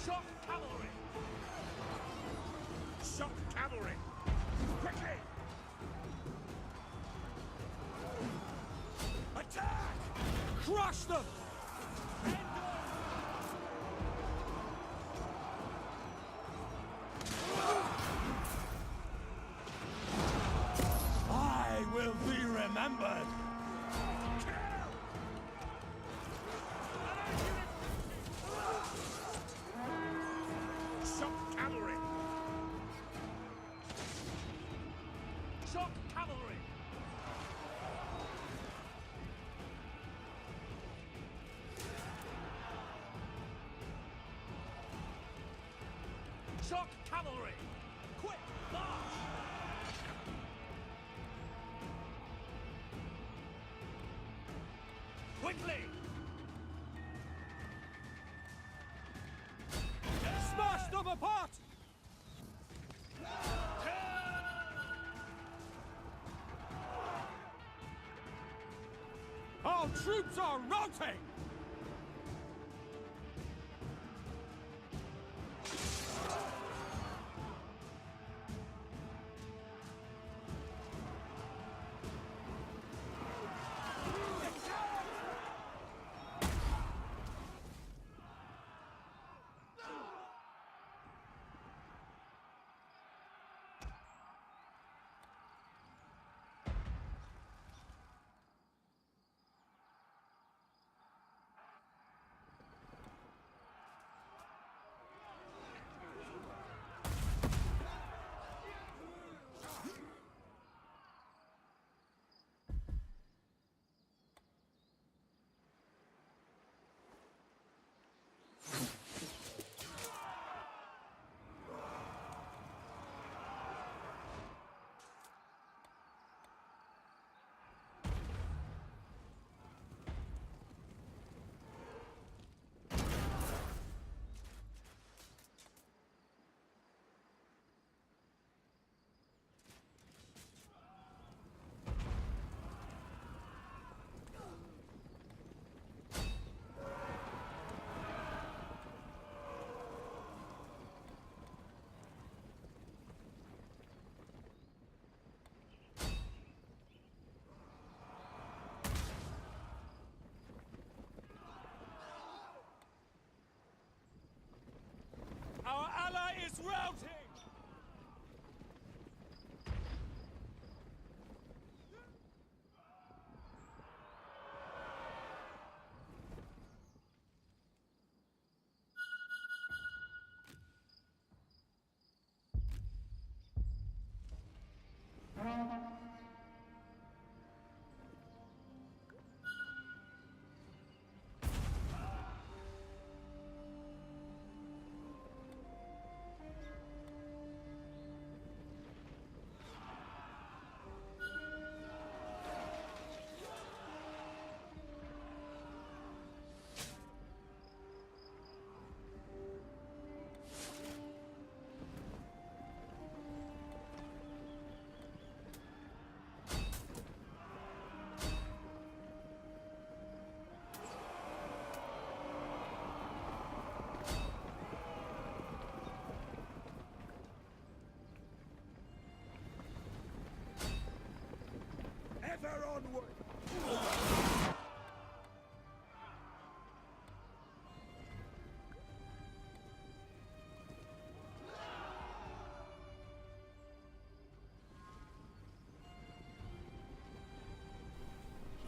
Shock cavalry! Shock cavalry! Quickly! Attack! Crush them! I will be remembered! Kill! Shock cavalry! Shock cavalry! Shock cavalry! Quick march! Quickly! Smash them apart! Our troops are routing! Our ally is routing!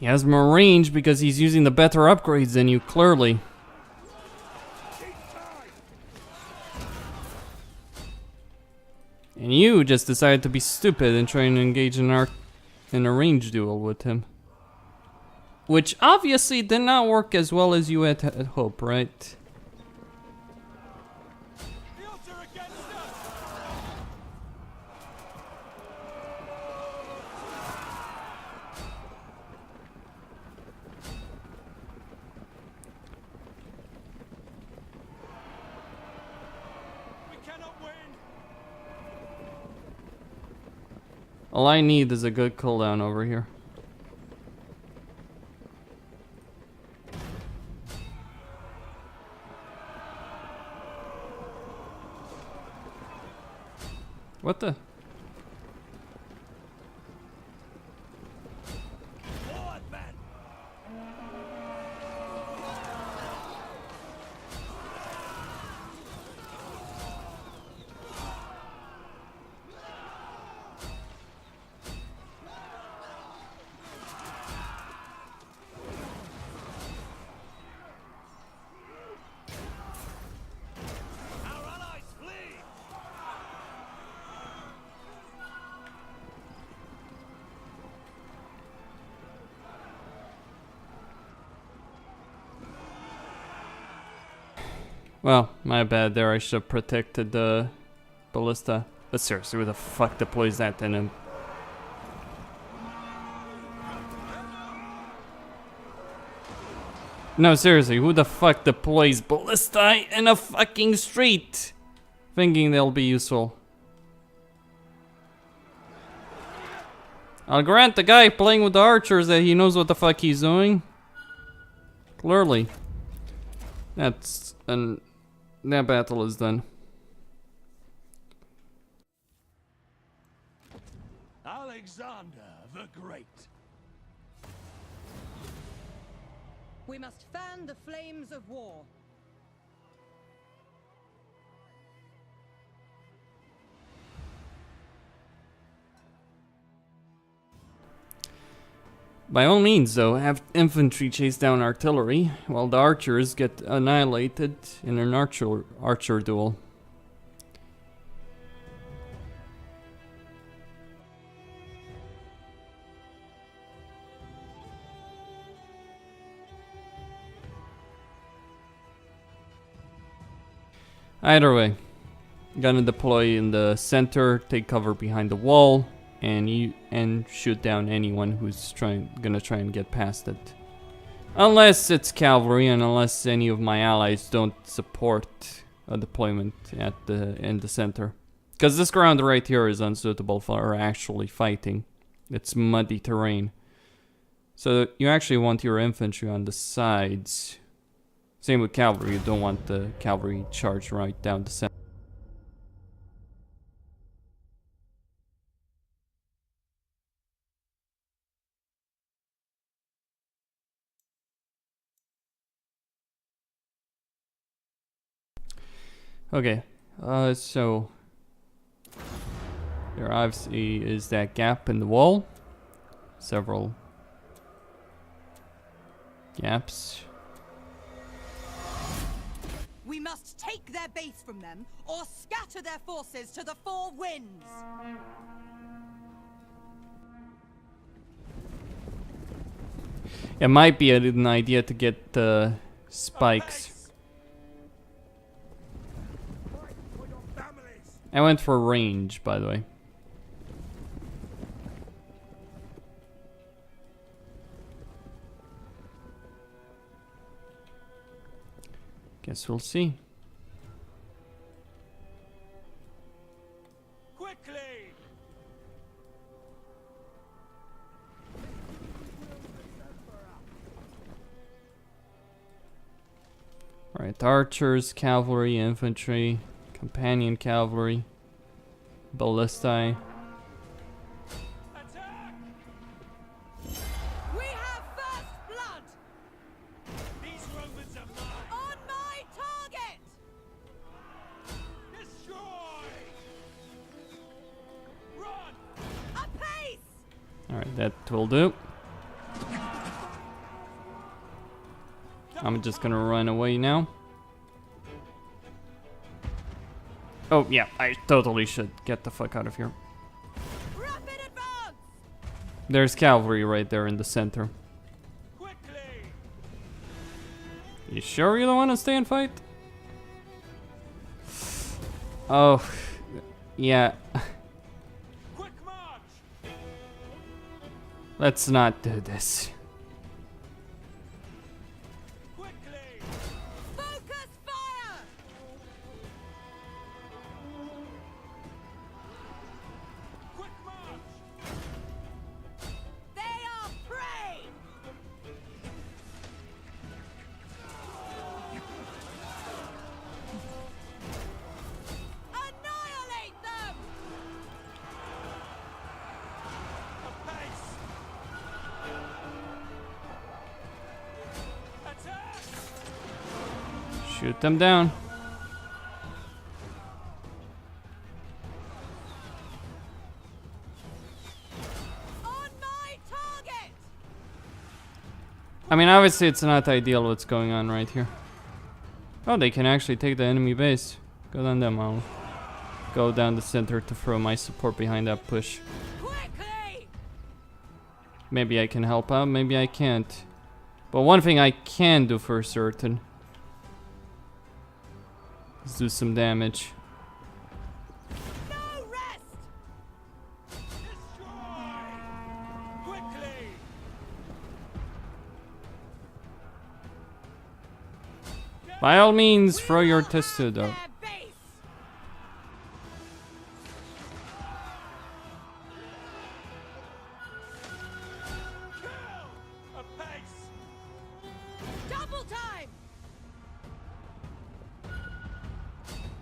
He has more range because he's using the better upgrades than you, clearly. And you just decided to be stupid and try and engage in a range duel with him. Which obviously did not work as well as you had hoped, right? The odds are against us! We cannot win! All I need is a good cooldown over here. What the? Forward, men! Our allies flee! Well, my bad there. I should have protected the ballista. But seriously, who the fuck deploys that in him? No, seriously, who the fuck deploys ballista in a fucking street? Thinking they'll be useful. I'll grant the guy playing with the archers that he knows what the fuck he's doing. Clearly. That battle is done. Alexander the Great. We must fan the flames of war. By all means, though, have infantry chase down artillery, while the archers get annihilated in an archer duel. Either way, gonna deploy in the center, take cover behind the wall, and shoot down anyone who's gonna try and get past it. Unless it's cavalry, and unless any of my allies don't support a deployment in the center. Because this ground right here is unsuitable for actually fighting. It's muddy terrain. So you actually want your infantry on the sides. Same with cavalry, you don't want the cavalry charged right down the center. Okay, so there obviously is that gap in the wall. Several gaps. We must take their base from them, or scatter their forces to the four winds. It might be an idea to get the spikes. I went for range, by the way. Guess we'll see. Quickly! Alright, archers, cavalry, infantry, companion cavalry, ballistae. Attack! Alright, that will do. I'm just gonna run away now. Oh, yeah, I totally should get the fuck out of here. Rapid advance! There's cavalry right there in the center. Quickly! You sure you don't want to stay and fight? Oh, yeah. Quick march! Let's not do this. Quickly! Focus fire! Quick march! They are prey! Annihilate them! Apace! Attack! Shoot them down. On my target! I mean, obviously it's not ideal what's going on right here. Oh, they can actually take the enemy base. Good on them. I'll go down the center to throw my support behind that push. Quickly! Maybe I can help out, maybe I can't. But one thing I can do for certain is do some damage. No rest! Destroy! Quickly! By all means, throw your testudo. Their base! Kill! Apace! Double time!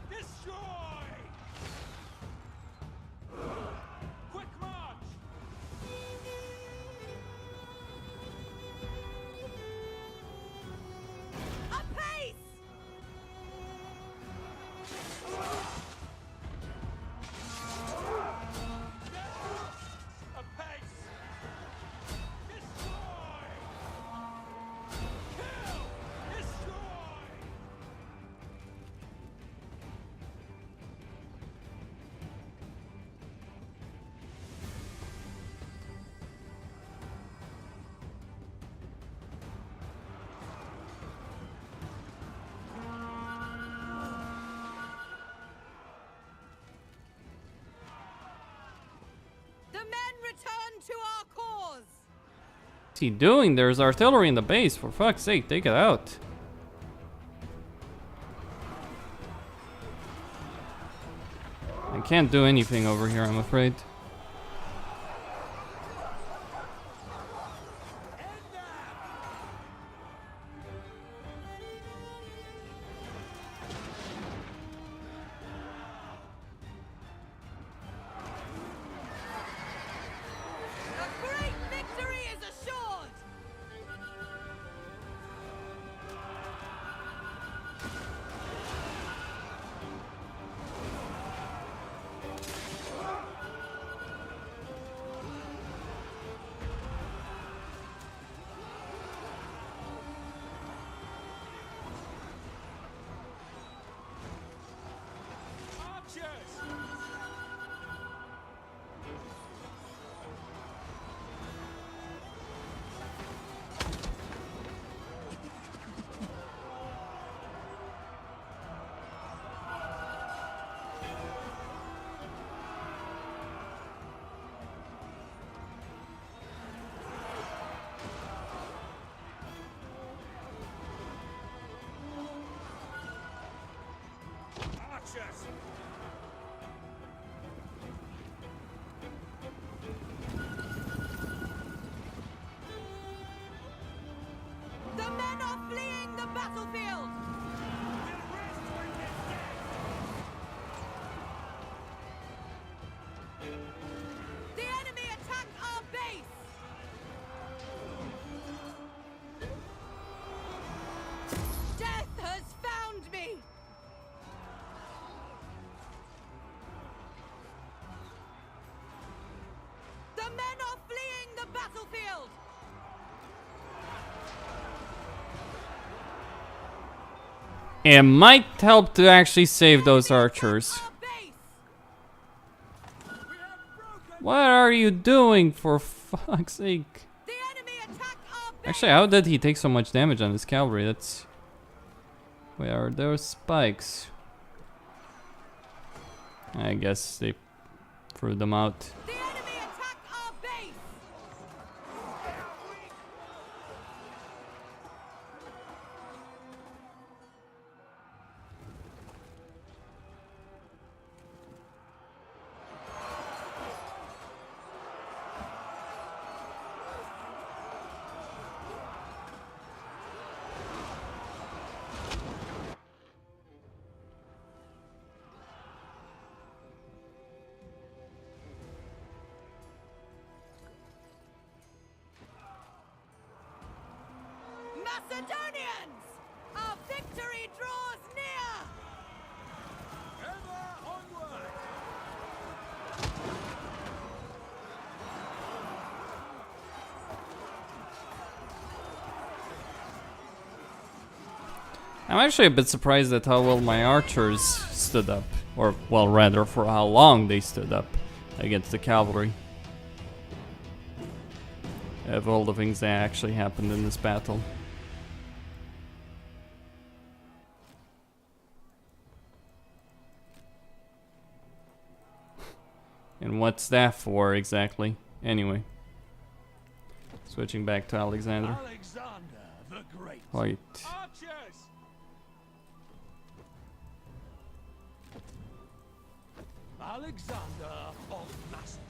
Destroy! Quick march! Apace! Apace! Destroy! Kill! Destroy! The men return to our cause! What's he doing? There's artillery in the base. For fuck's sake, take it out. I can't do anything over here, I'm afraid. A great victory is assured! Archers! Archers! The men are fleeing the battlefield! We'll rest when they're dead! The enemy attack our base! Death has found me! The men are fleeing battlefield! It might help to actually save those archers. Our base! What are you doing, for fuck's sake? The enemy attack our base! Actually, how did he take so much damage on his cavalry? That's... Where are those spikes? I guess they threw them out. The enemy attack our base! Macedonians! Our victory draws near! Ever onward! I'm actually a bit surprised at how well my archers stood up. Or, well, rather, for how long they stood up against the cavalry. Of all the things that actually happened in this battle. And what's that for, exactly? Anyway. Switching back to Alexander. Alexander the Great. Right. Archers! Alexander of Macedon.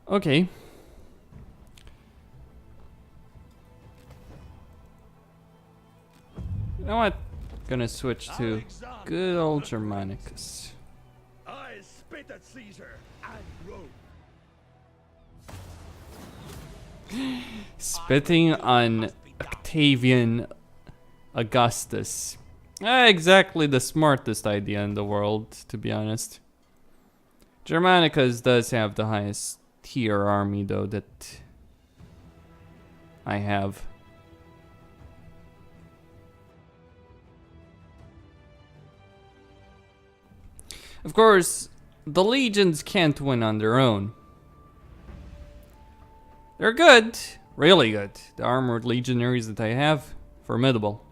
Okay. You know what? Gonna switch to good old Germanicus. I spit at Caesar and Rome. Spitting on Octavian Augustus. Exactly the smartest idea in the world, to be honest. Germanicus does have the highest tier army, though, that I have. Of course, the legions can't win on their own. They're good, really good. The armored legionaries that I have, formidable.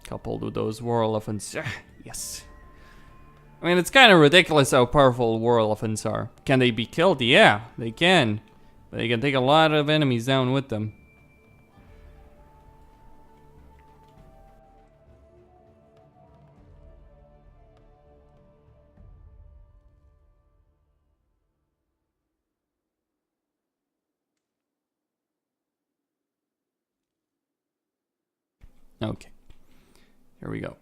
Coupled with those war elephants, yes. I mean, it's kind of ridiculous how powerful war elephants are. Can they be killed? Yeah, they can. But they can take a lot of enemies down with them. Okay, here we go.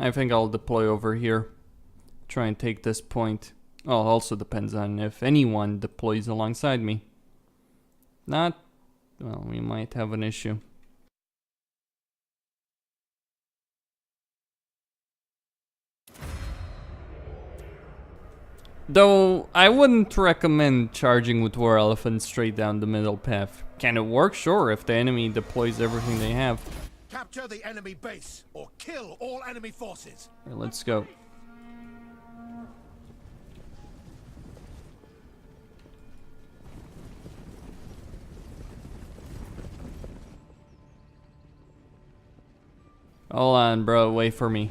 I think I'll deploy over here. Try and take this point. Well, it also depends on if anyone deploys alongside me. Not, well, we might have an issue. Though, I wouldn't recommend charging with war elephants straight down the middle path. Can it work? Sure, if the enemy deploys everything they have. Capture the enemy base or kill all enemy forces. Here, let's go. Hold on, bro. Wait for me.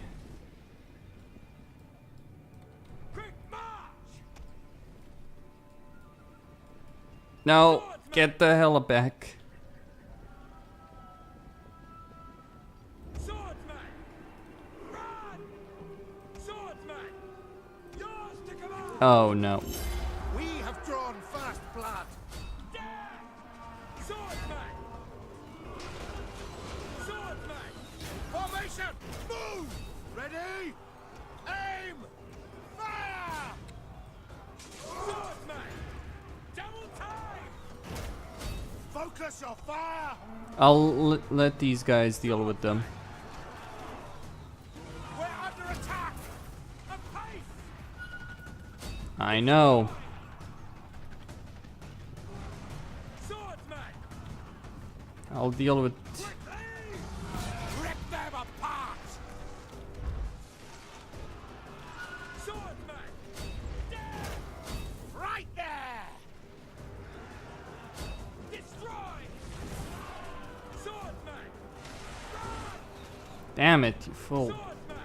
No, get the hell back. Swordsman! Run! Swordsman! Yours to command! Oh no. We have drawn first blood. Death! Swordsman! Swordsman! Formation! Move! Ready? Aim! Fire! Swordsman! Double time! Focus your fire! I'll let these guys deal with them. We're under attack! A pace! I know. Swordsman! I'll deal with. Rip them apart! Swordsman! Death! Right there! Destroy! Swordsman! Damn it, you fool. Swordsman!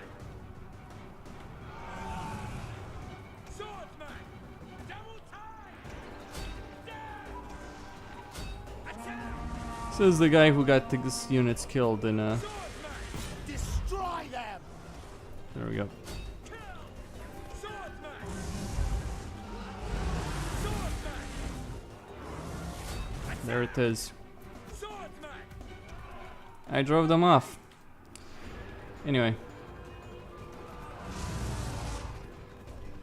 Swordsman! Double time! Death! Attack! This is the guy who got his units killed in a. Swordsman! Destroy them! There we go. Kill! Swordsman! Swordsman! There it is. Swordsman! I drove them off. Anyway.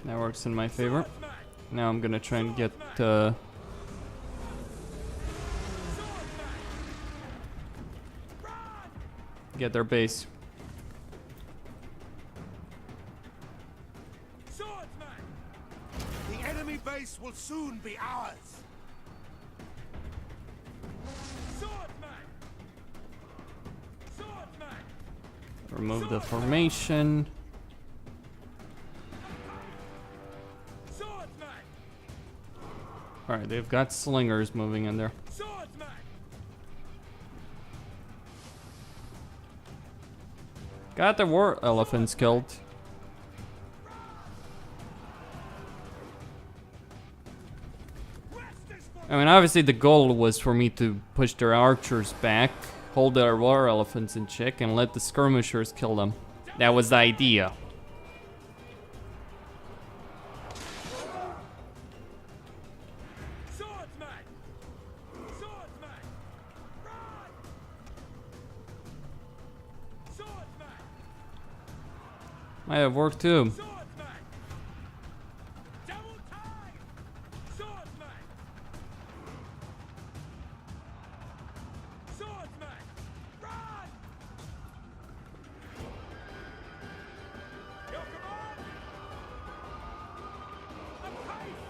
That works in my favor. Swordsman! Now I'm gonna try and get Swordsman! Run! get their base. Swordsman! The enemy base will soon be ours. Swordsman! Swordsman! Remove the formation. Swordsman! Alright, they've got slingers moving in there. Swordsman! Got the war elephants killed. Rest is for I mean, obviously the goal was for me to push their archers back, hold their war elephants in check, and let the skirmishers kill them. That was the idea. Swordsman! Swordsman! Run! Swordsman! Might have worked too. Swordsman! Double time! Swordsman! Swordsman! Run! Your command! A pace!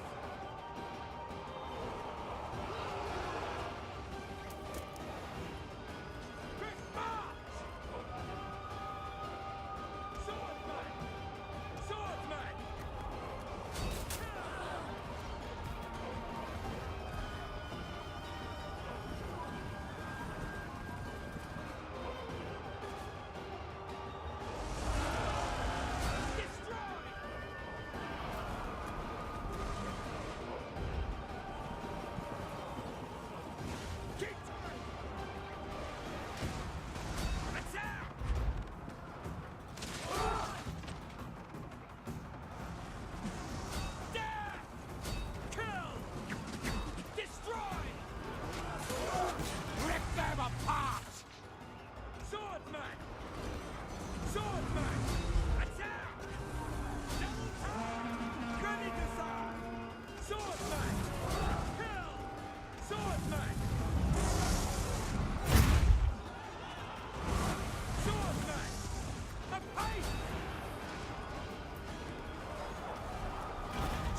Quick march! Swordsman! Swordsman! Destroy! Keep time! Attack! Death! Kill! Destroy! Rip them apart! Swordsman! Swordsman! Attack! Double time! Ready to serve! Swordsman! Kill! Swordsman! Swordsman! A pace!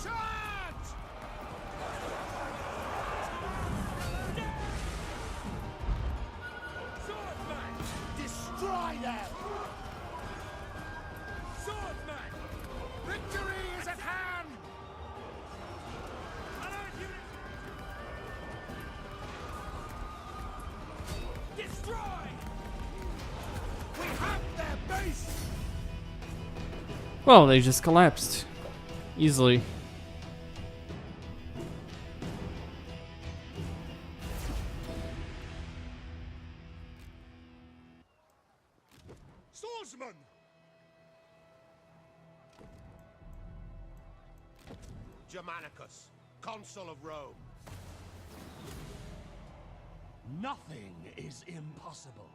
Charge! Swordsman! Destroy them! Swordsman! Victory is at hand! Allied unit! Destroy! We have their base! Well, they just collapsed. Easily. Germanicus, consul of Rome. Nothing is impossible.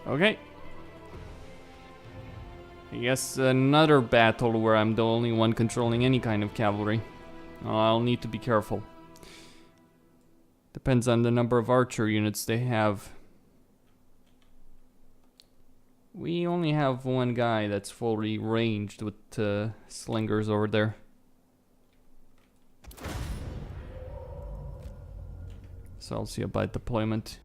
Okay. I guess another battle where I'm the only one controlling any kind of cavalry. I'll need to be careful. Depends on the number of archer units they have. We only have one guy that's fully ranged with slingers over there. So I'll see about deployment.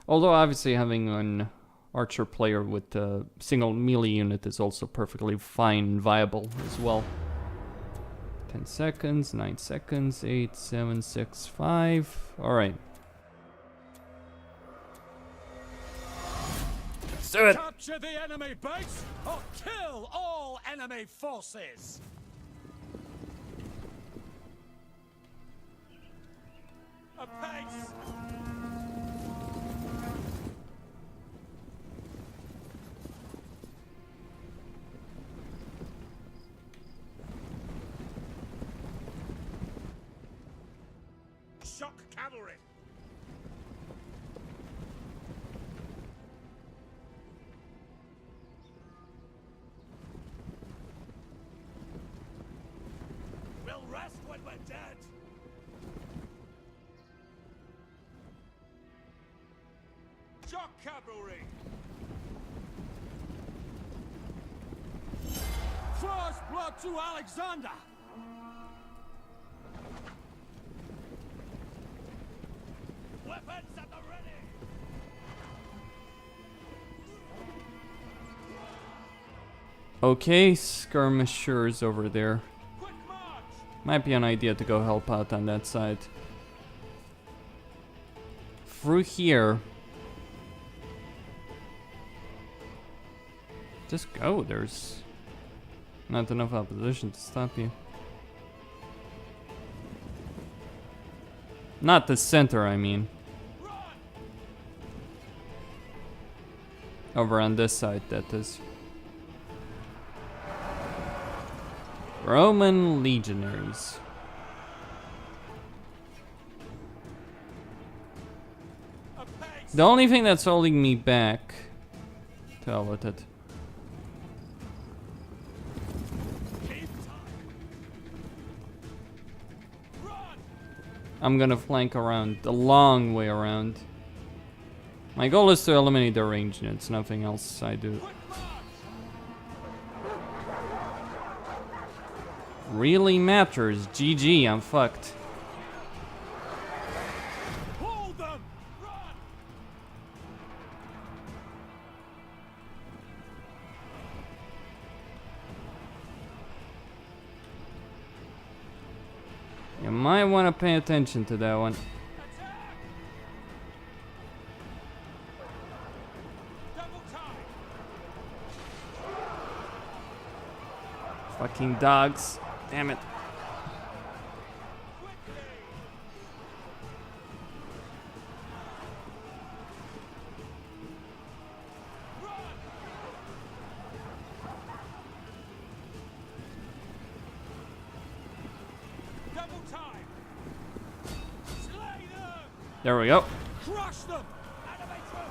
Although obviously having an archer player with a single melee unit is also perfectly fine and viable as well. 10 seconds, 9 seconds, 8, 7, 6, 5. Alright. Let's do it! Capture the enemy base or kill all enemy forces. A pace. Shock cavalry. We'll rest when we're dead. Shock cavalry. First blood to Alexander. Weapons at the ready. Okay, skirmishers over there. Quick march. Might be an idea to go help out on that side. Through here. Just go, there's not enough opposition to stop you. Not the center, I mean. Run. Over on this side, that is. Roman legionaries. A pace. The only thing that's holding me back, to hell with it. Keep time. Run. I'm gonna flank around, the long way around. My goal is to eliminate the range units, nothing else I do. Quick march. Really matters. GG, I'm fucked. Hold them. Run. You might want to pay attention to that one. Attack! Double time! Fucking dogs. Damn it. Quickly! Run! Double time! Slay them! There we go. Crush them! Animate them!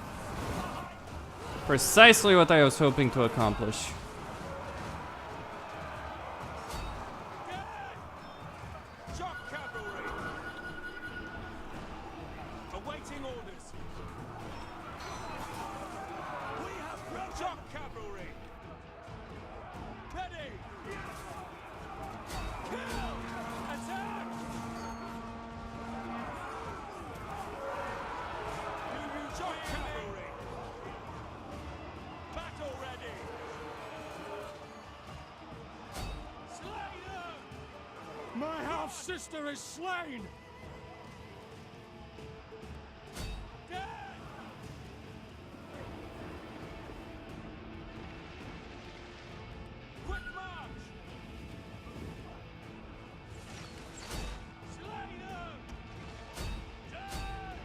Precisely what I was hoping to accomplish. Shock cavalry! Awaiting orders. We have shock cavalry! Ready! Kill! Attack! Shock cavalry! Battle ready! Slay them! My half sister is slain! Dead! Quick march! Slay them! Dead!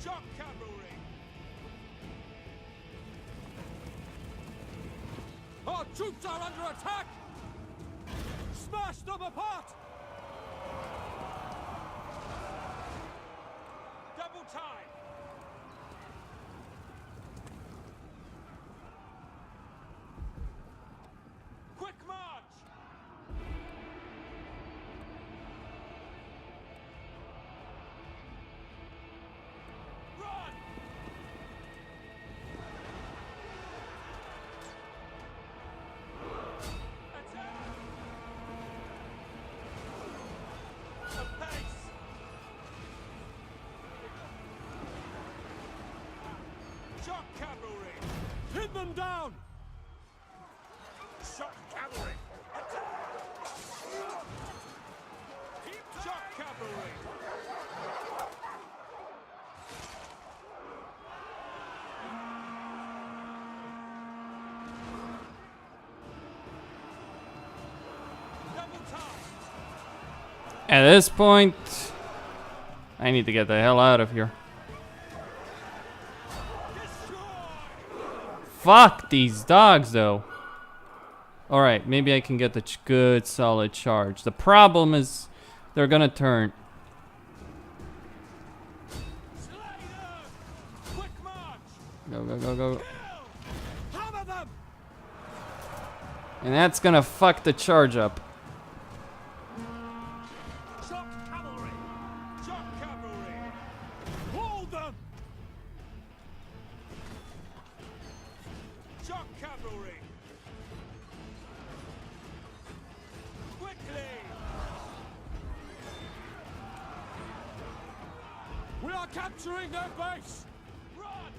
Shock cavalry! Our troops are under attack! Smash them apart! Double time! Quick march! Run! Attack! Apace! Shock cavalry! Pin them down! Shock cavalry! Shock cavalry! Double time! At this point, I need to get the hell out of here. Destroy! Fuck these dogs, though. Alright, maybe I can get the good solid charge. The problem is they're gonna turn. Slay them! Quick march! Go, go, go, go. Kill! Hammer them! And that's gonna fuck the charge up. Shock cavalry! Shock cavalry! Hold them! Shock cavalry! Quickly! We are capturing their base! Run!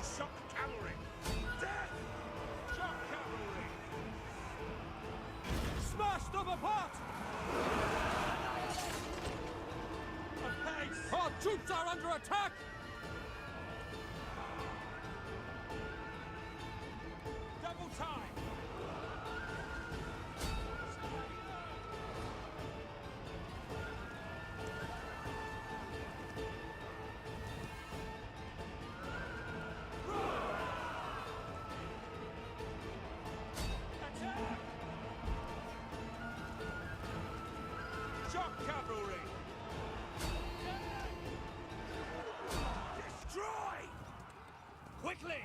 Attack! Shock cavalry! Death! Shock cavalry! Smash them apart! Apace! Our troops are under attack! Double time! Attack! Shock cavalry! Destroy! Quickly!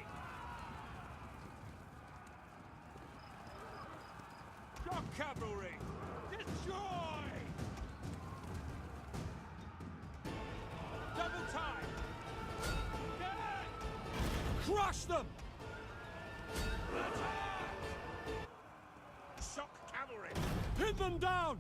Shock cavalry! Destroy! Double time! Dead! Crush them! Attack! Shock cavalry! Pin them down!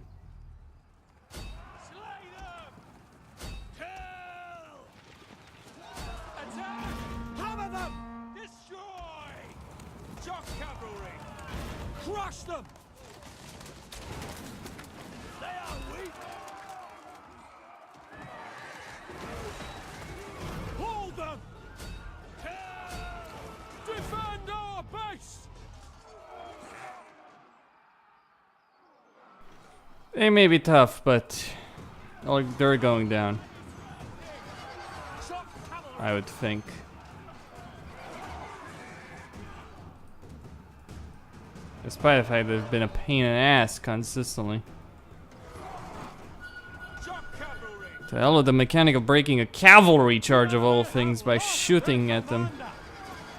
Shock cavalry! Crush them! They are weak! Hold them! Defend our base! They may be tough, but they're going down, Shock cavalry! I would think. Despite the fact that they've been a pain in the ass consistently. Shock cavalry! To hell with the mechanic of breaking a cavalry charge of all things by shooting at them.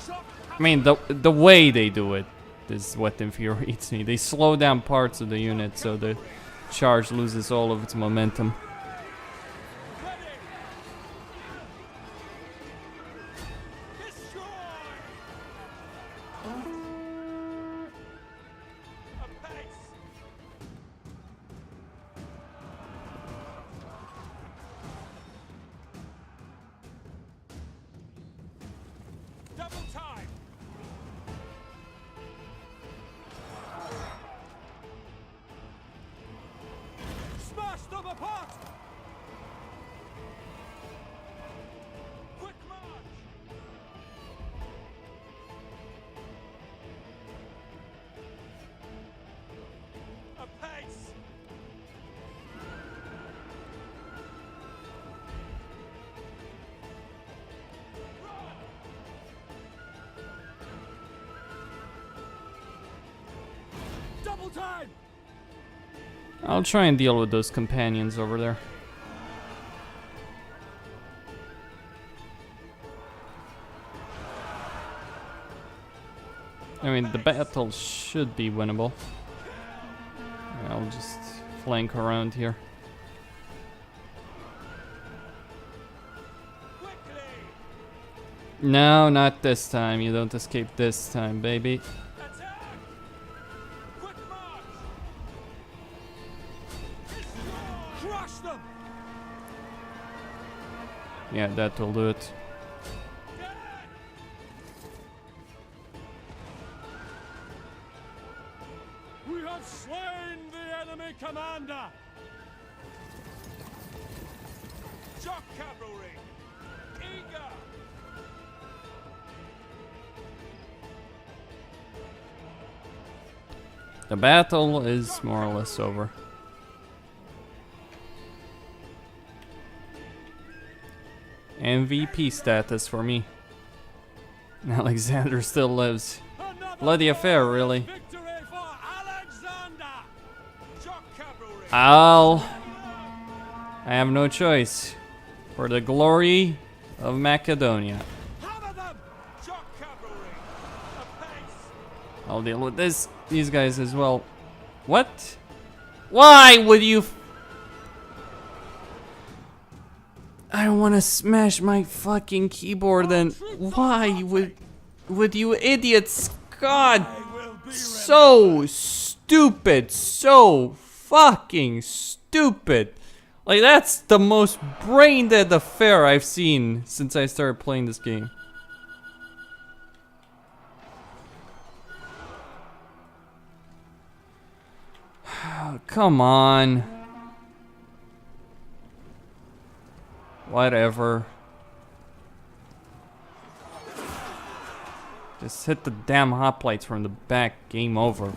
I mean, the way they do it is what infuriates me. They slow down parts of the unit so the charge loses all of its momentum. Ready! Destroy! Apace! Double time! Smash them apart! Quick march! Apace! Double time! I'll try and deal with those companions over there. I mean, the battle should be winnable. I'll just flank around here. Quickly! No, not this time. You don't escape this time, baby. Attack! Quick march! Crush them! Yeah, that will do it. We have slain the enemy commander! Shock cavalry! Eager! The battle is more or less over. MVP status for me. Alexander still lives. Another Bloody affair, really. victory for Alexander! Shock cavalry! I have no choice. For the glory of Macedonia. Hammer them! Shock cavalry! Apace! I'll deal with these guys as well. What? Why would you? I don't want to smash my fucking keyboard. Then why would you idiots? God, so stupid, so fucking stupid. Like, that's the most brain dead affair I've seen since I started playing this game. Come on. Whatever. Just hit the damn hoplites from the back. Game over.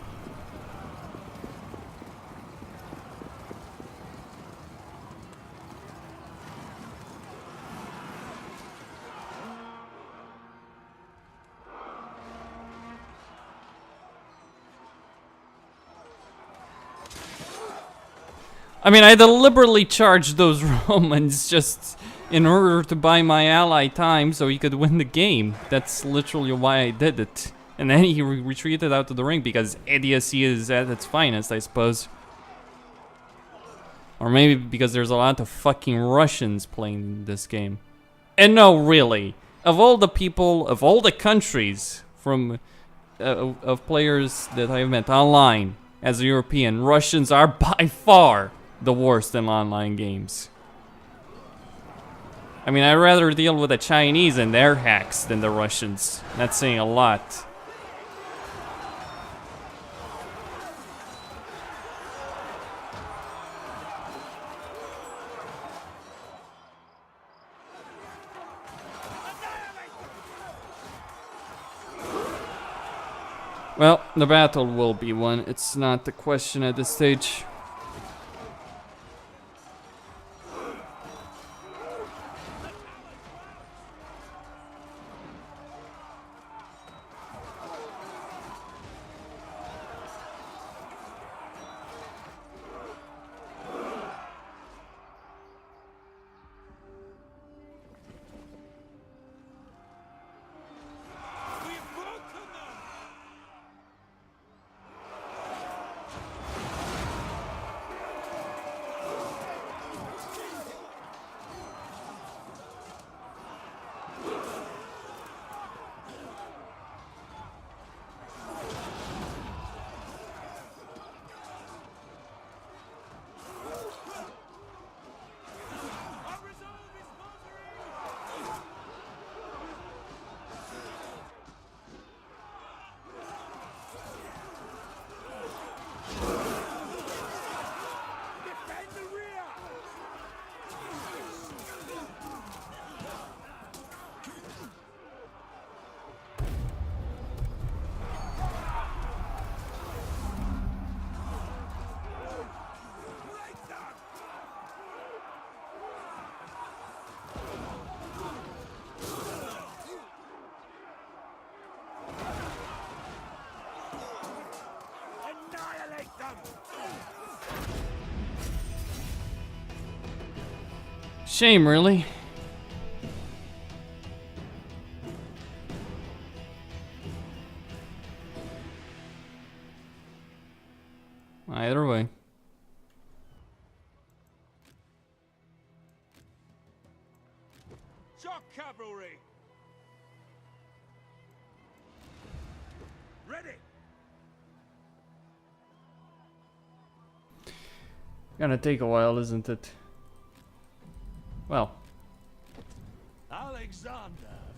I mean, I deliberately charged those Romans just in order to buy my ally time so he could win the game. That's literally why I did it. And then he retreated out to the ring because idiocy is at its finest, I suppose. Or maybe because there's a lot of fucking Russians playing this game. And no, really. Of all the people, of all the countries from of players that I've met online as a European, Russians are by far the worst in online games. I mean, I'd rather deal with the Chinese and their hacks than the Russians. That's saying a lot. Well, the battle will be won. It's not the question at this stage. We've broken them! Our resolve is smoldering! Defend the rear! Break them! Annihilate them! Shame, really. Either way. Shock cavalry! Ready! Gonna take a while, isn't it? Well, Alexander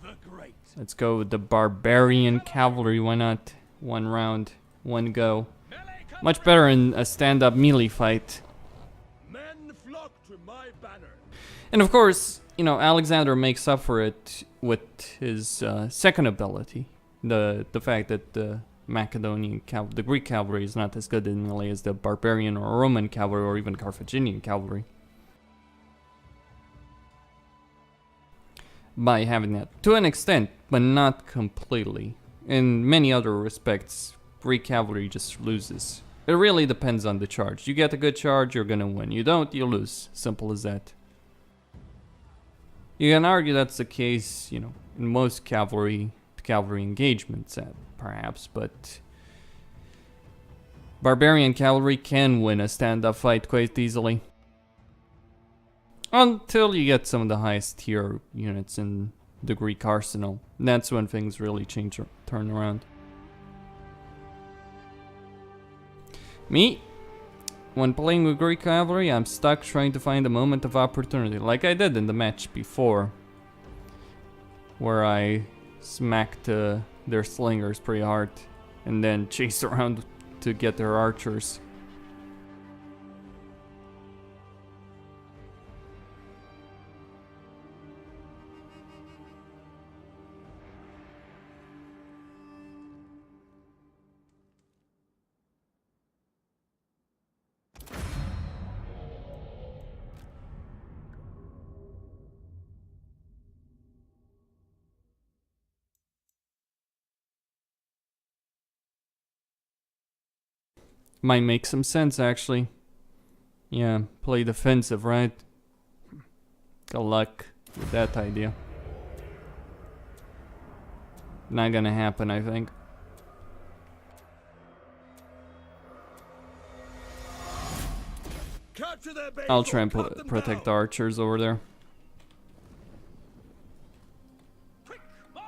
the Great. let's go with the barbarian cavalry. Why not? One round, one go. Melee Much better in a stand-up melee fight. men flock to my banner. And of course, you know, Alexander makes up for it with his second ability. The fact that the the Greek cavalry is not as good in melee as the barbarian or Roman cavalry or even Carthaginian cavalry. By having that, to an extent, but not completely. In many other respects, Greek cavalry just loses. It really depends on the charge. You get a good charge, you're gonna win. You don't, you lose. Simple as that. You can argue that's the case, you know, in most cavalry engagements, perhaps, but barbarian cavalry can win a stand-up fight quite easily. Until you get some of the highest tier units in the Greek arsenal. That's when things really change or turn around. Me, when playing with Greek cavalry, I'm stuck trying to find a moment of opportunity, like I did in the match before, where I smacked their slingers pretty hard and then chased around to get their archers. Might make some sense, actually. Yeah, play defensive, right? Good luck with that idea. Not gonna happen, I think. Capture their base I'll or try and cut them protect the down. archers over there. Quick march!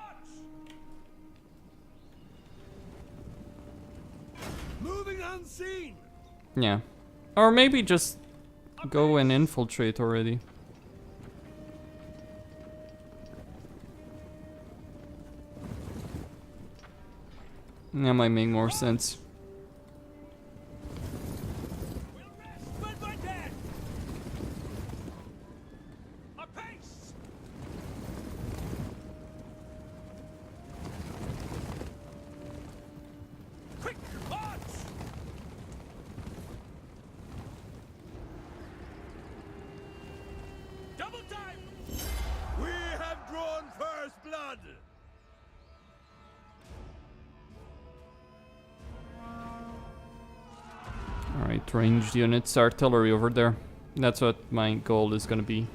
Moving unseen. Yeah. Or maybe just go and infiltrate already. That might make more sense. We'll rest when we're dead. A pace. time! We have drawn first blood! Alright, ranged units, artillery over there. That's what my goal is gonna be.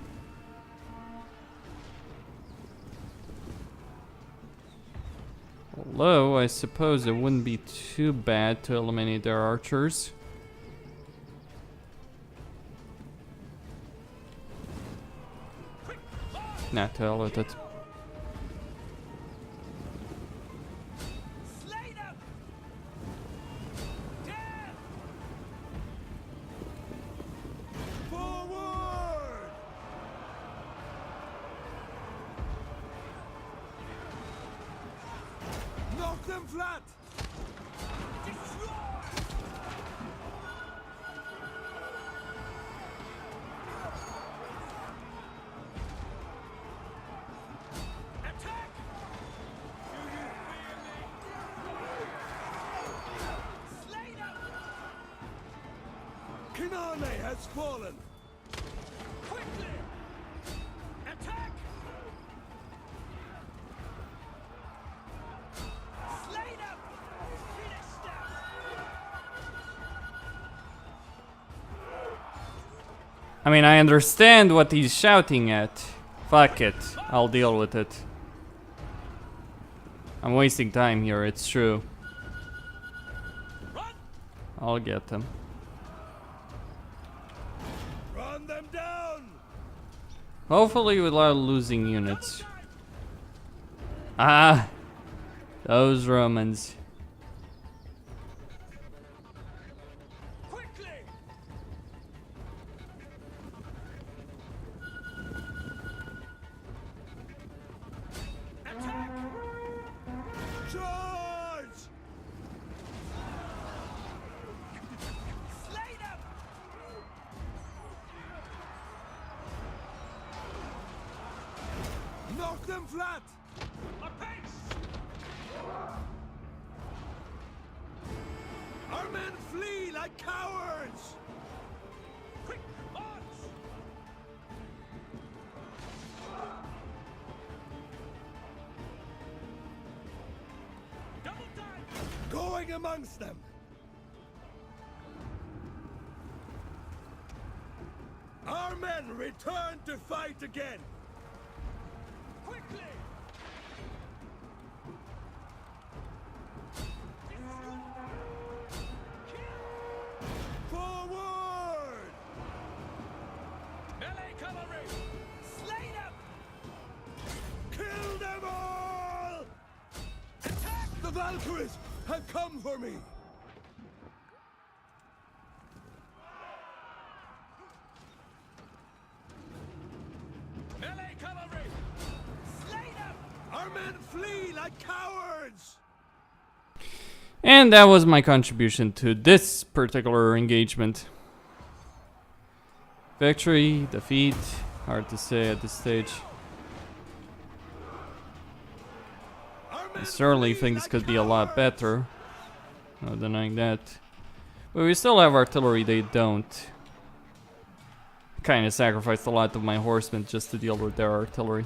Although, I suppose it wouldn't be too bad to eliminate their archers. Nah, to hell with it. Slay them! Death! Forward! Knock them flat! Destroy! Attack! Do you fear me? Slay them! Kinane has fallen! Quickly! Attack! Slay them! Finish them! I mean, I understand what he's shouting at. Fuck it. I'll deal with it. I'm wasting time here, it's true. Run! I'll get them. Run them down! Hopefully without losing units. Ah! Those Romans. Quickly! Attack! Charge! Slay them! Knock them flat! A pace! Our men flee like cowards! Quick march! Double time! Going amongst them! Our men return to fight again! Quickly! Forward! Melee cavalry! Slay them! Kill them all! Attack! The Valkyries have come for me! Melee cavalry! Slay them! Our men flee like cowards! And that was my contribution to this particular engagement. Victory, defeat, hard to say at this stage. Our men Certainly flee things like could be a lot cowards! better. No denying that. But we still have artillery, they don't. Kinda sacrificed a lot of my horsemen just to deal with their artillery.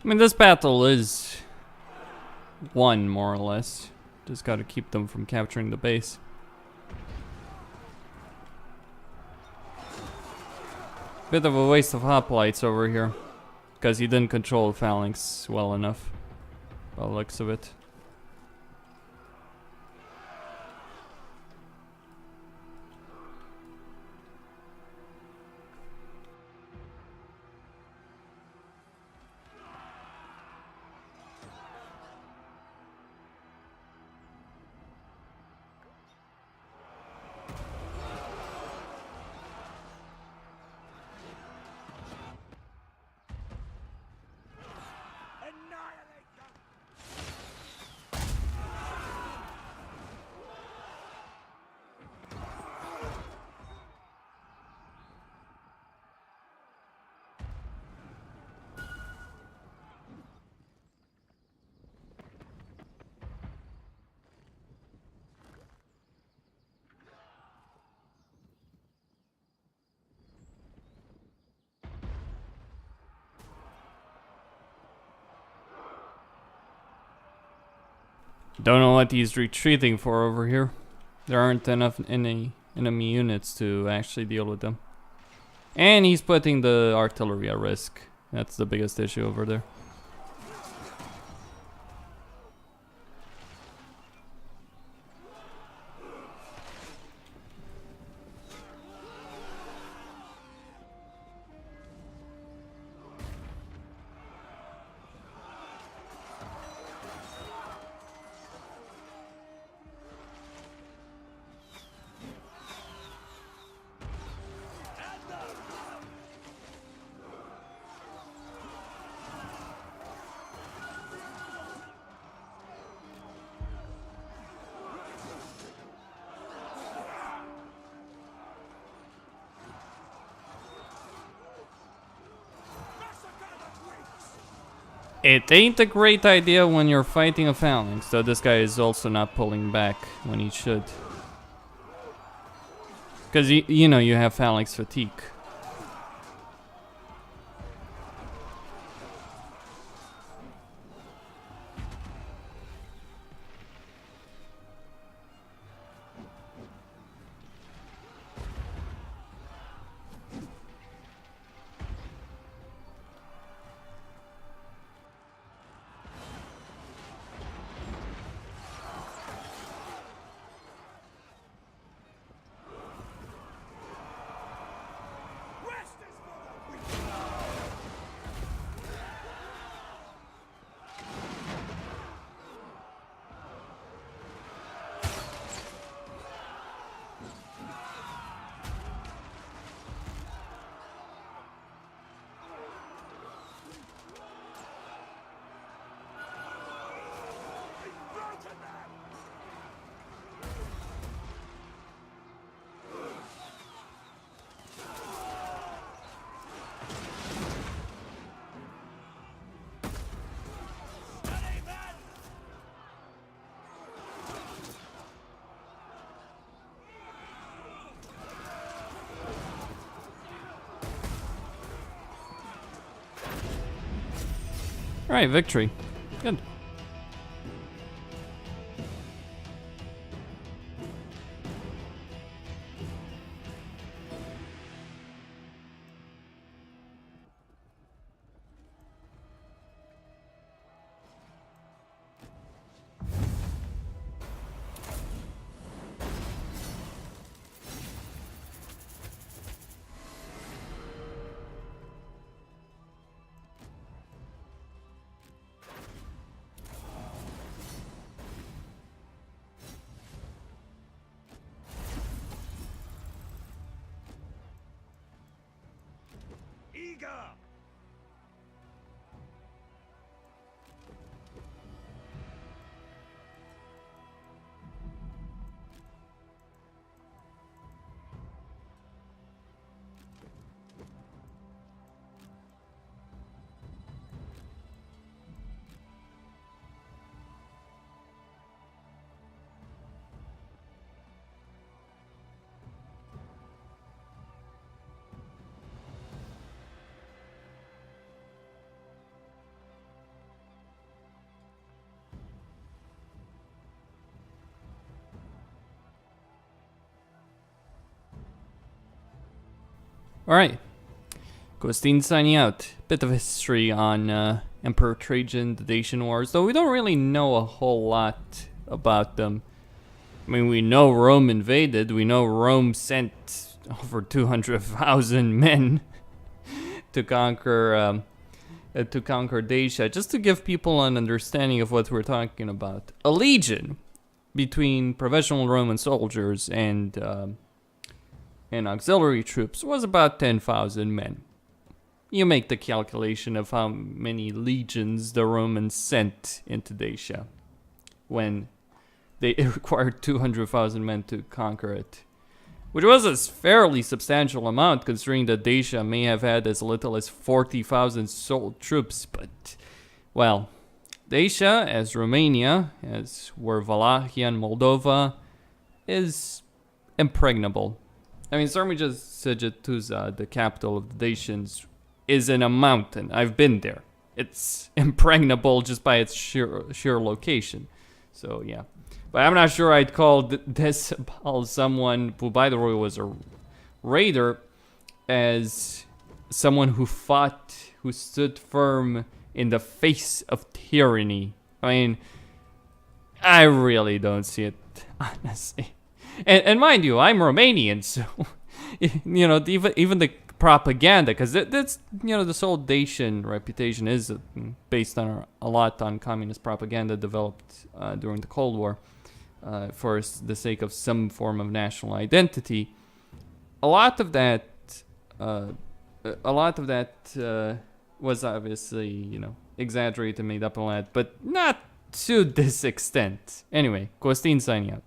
I mean, this battle is won, more or less. Just gotta keep them from capturing the base. Bit of a waste of hoplites over here. Because he didn't control phalanx well enough. By the looks of it. Annihilate them! Don't know what he's retreating for over here. There aren't enough any enemy units to actually deal with them. And he's putting the artillery at risk. That's the biggest issue over there. It ain't a great idea when you're fighting a phalanx, so this guy is also not pulling back when he should. Because, you know, you have phalanx fatigue. Rest is for the weak! We've broken them! Steady, men! Alright, victory. Good. Alright. Costin signing out. Bit of history on Emperor Trajan, the Dacian Wars, though we don't really know a whole lot about them. I mean, we know Rome invaded. We know Rome sent over 200,000 men to conquer Dacia. Just to give people an understanding of what we're talking about, a legion between professional Roman soldiers and auxiliary troops was about 10,000 men. You make the calculation of how many legions the Romans sent into Dacia when they required 200,000 men to conquer it, which was a fairly substantial amount considering that Dacia may have had as little as 40,000 sold troops. But, well, Dacia, as Romania, as were Wallachia and Moldova, is impregnable. I mean, Sarmija Segetuza, the capital of the Dacians, is in a mountain. I've been there. It's impregnable just by its sheer location. So, yeah. But I'm not sure I'd call Decibel someone who, by the way, was a raider, as someone who fought, who stood firm in the face of tyranny. I mean, I really don't see it, honestly. And mind you, I'm Romanian, so, you know, even the propaganda, because that's, you know, this whole Dacian reputation is based on a lot on communist propaganda developed during the Cold War for the sake of some form of national identity. A lot of that was obviously, you know, exaggerated, made up a lot, but not to this extent. Anyway, Costin signing out.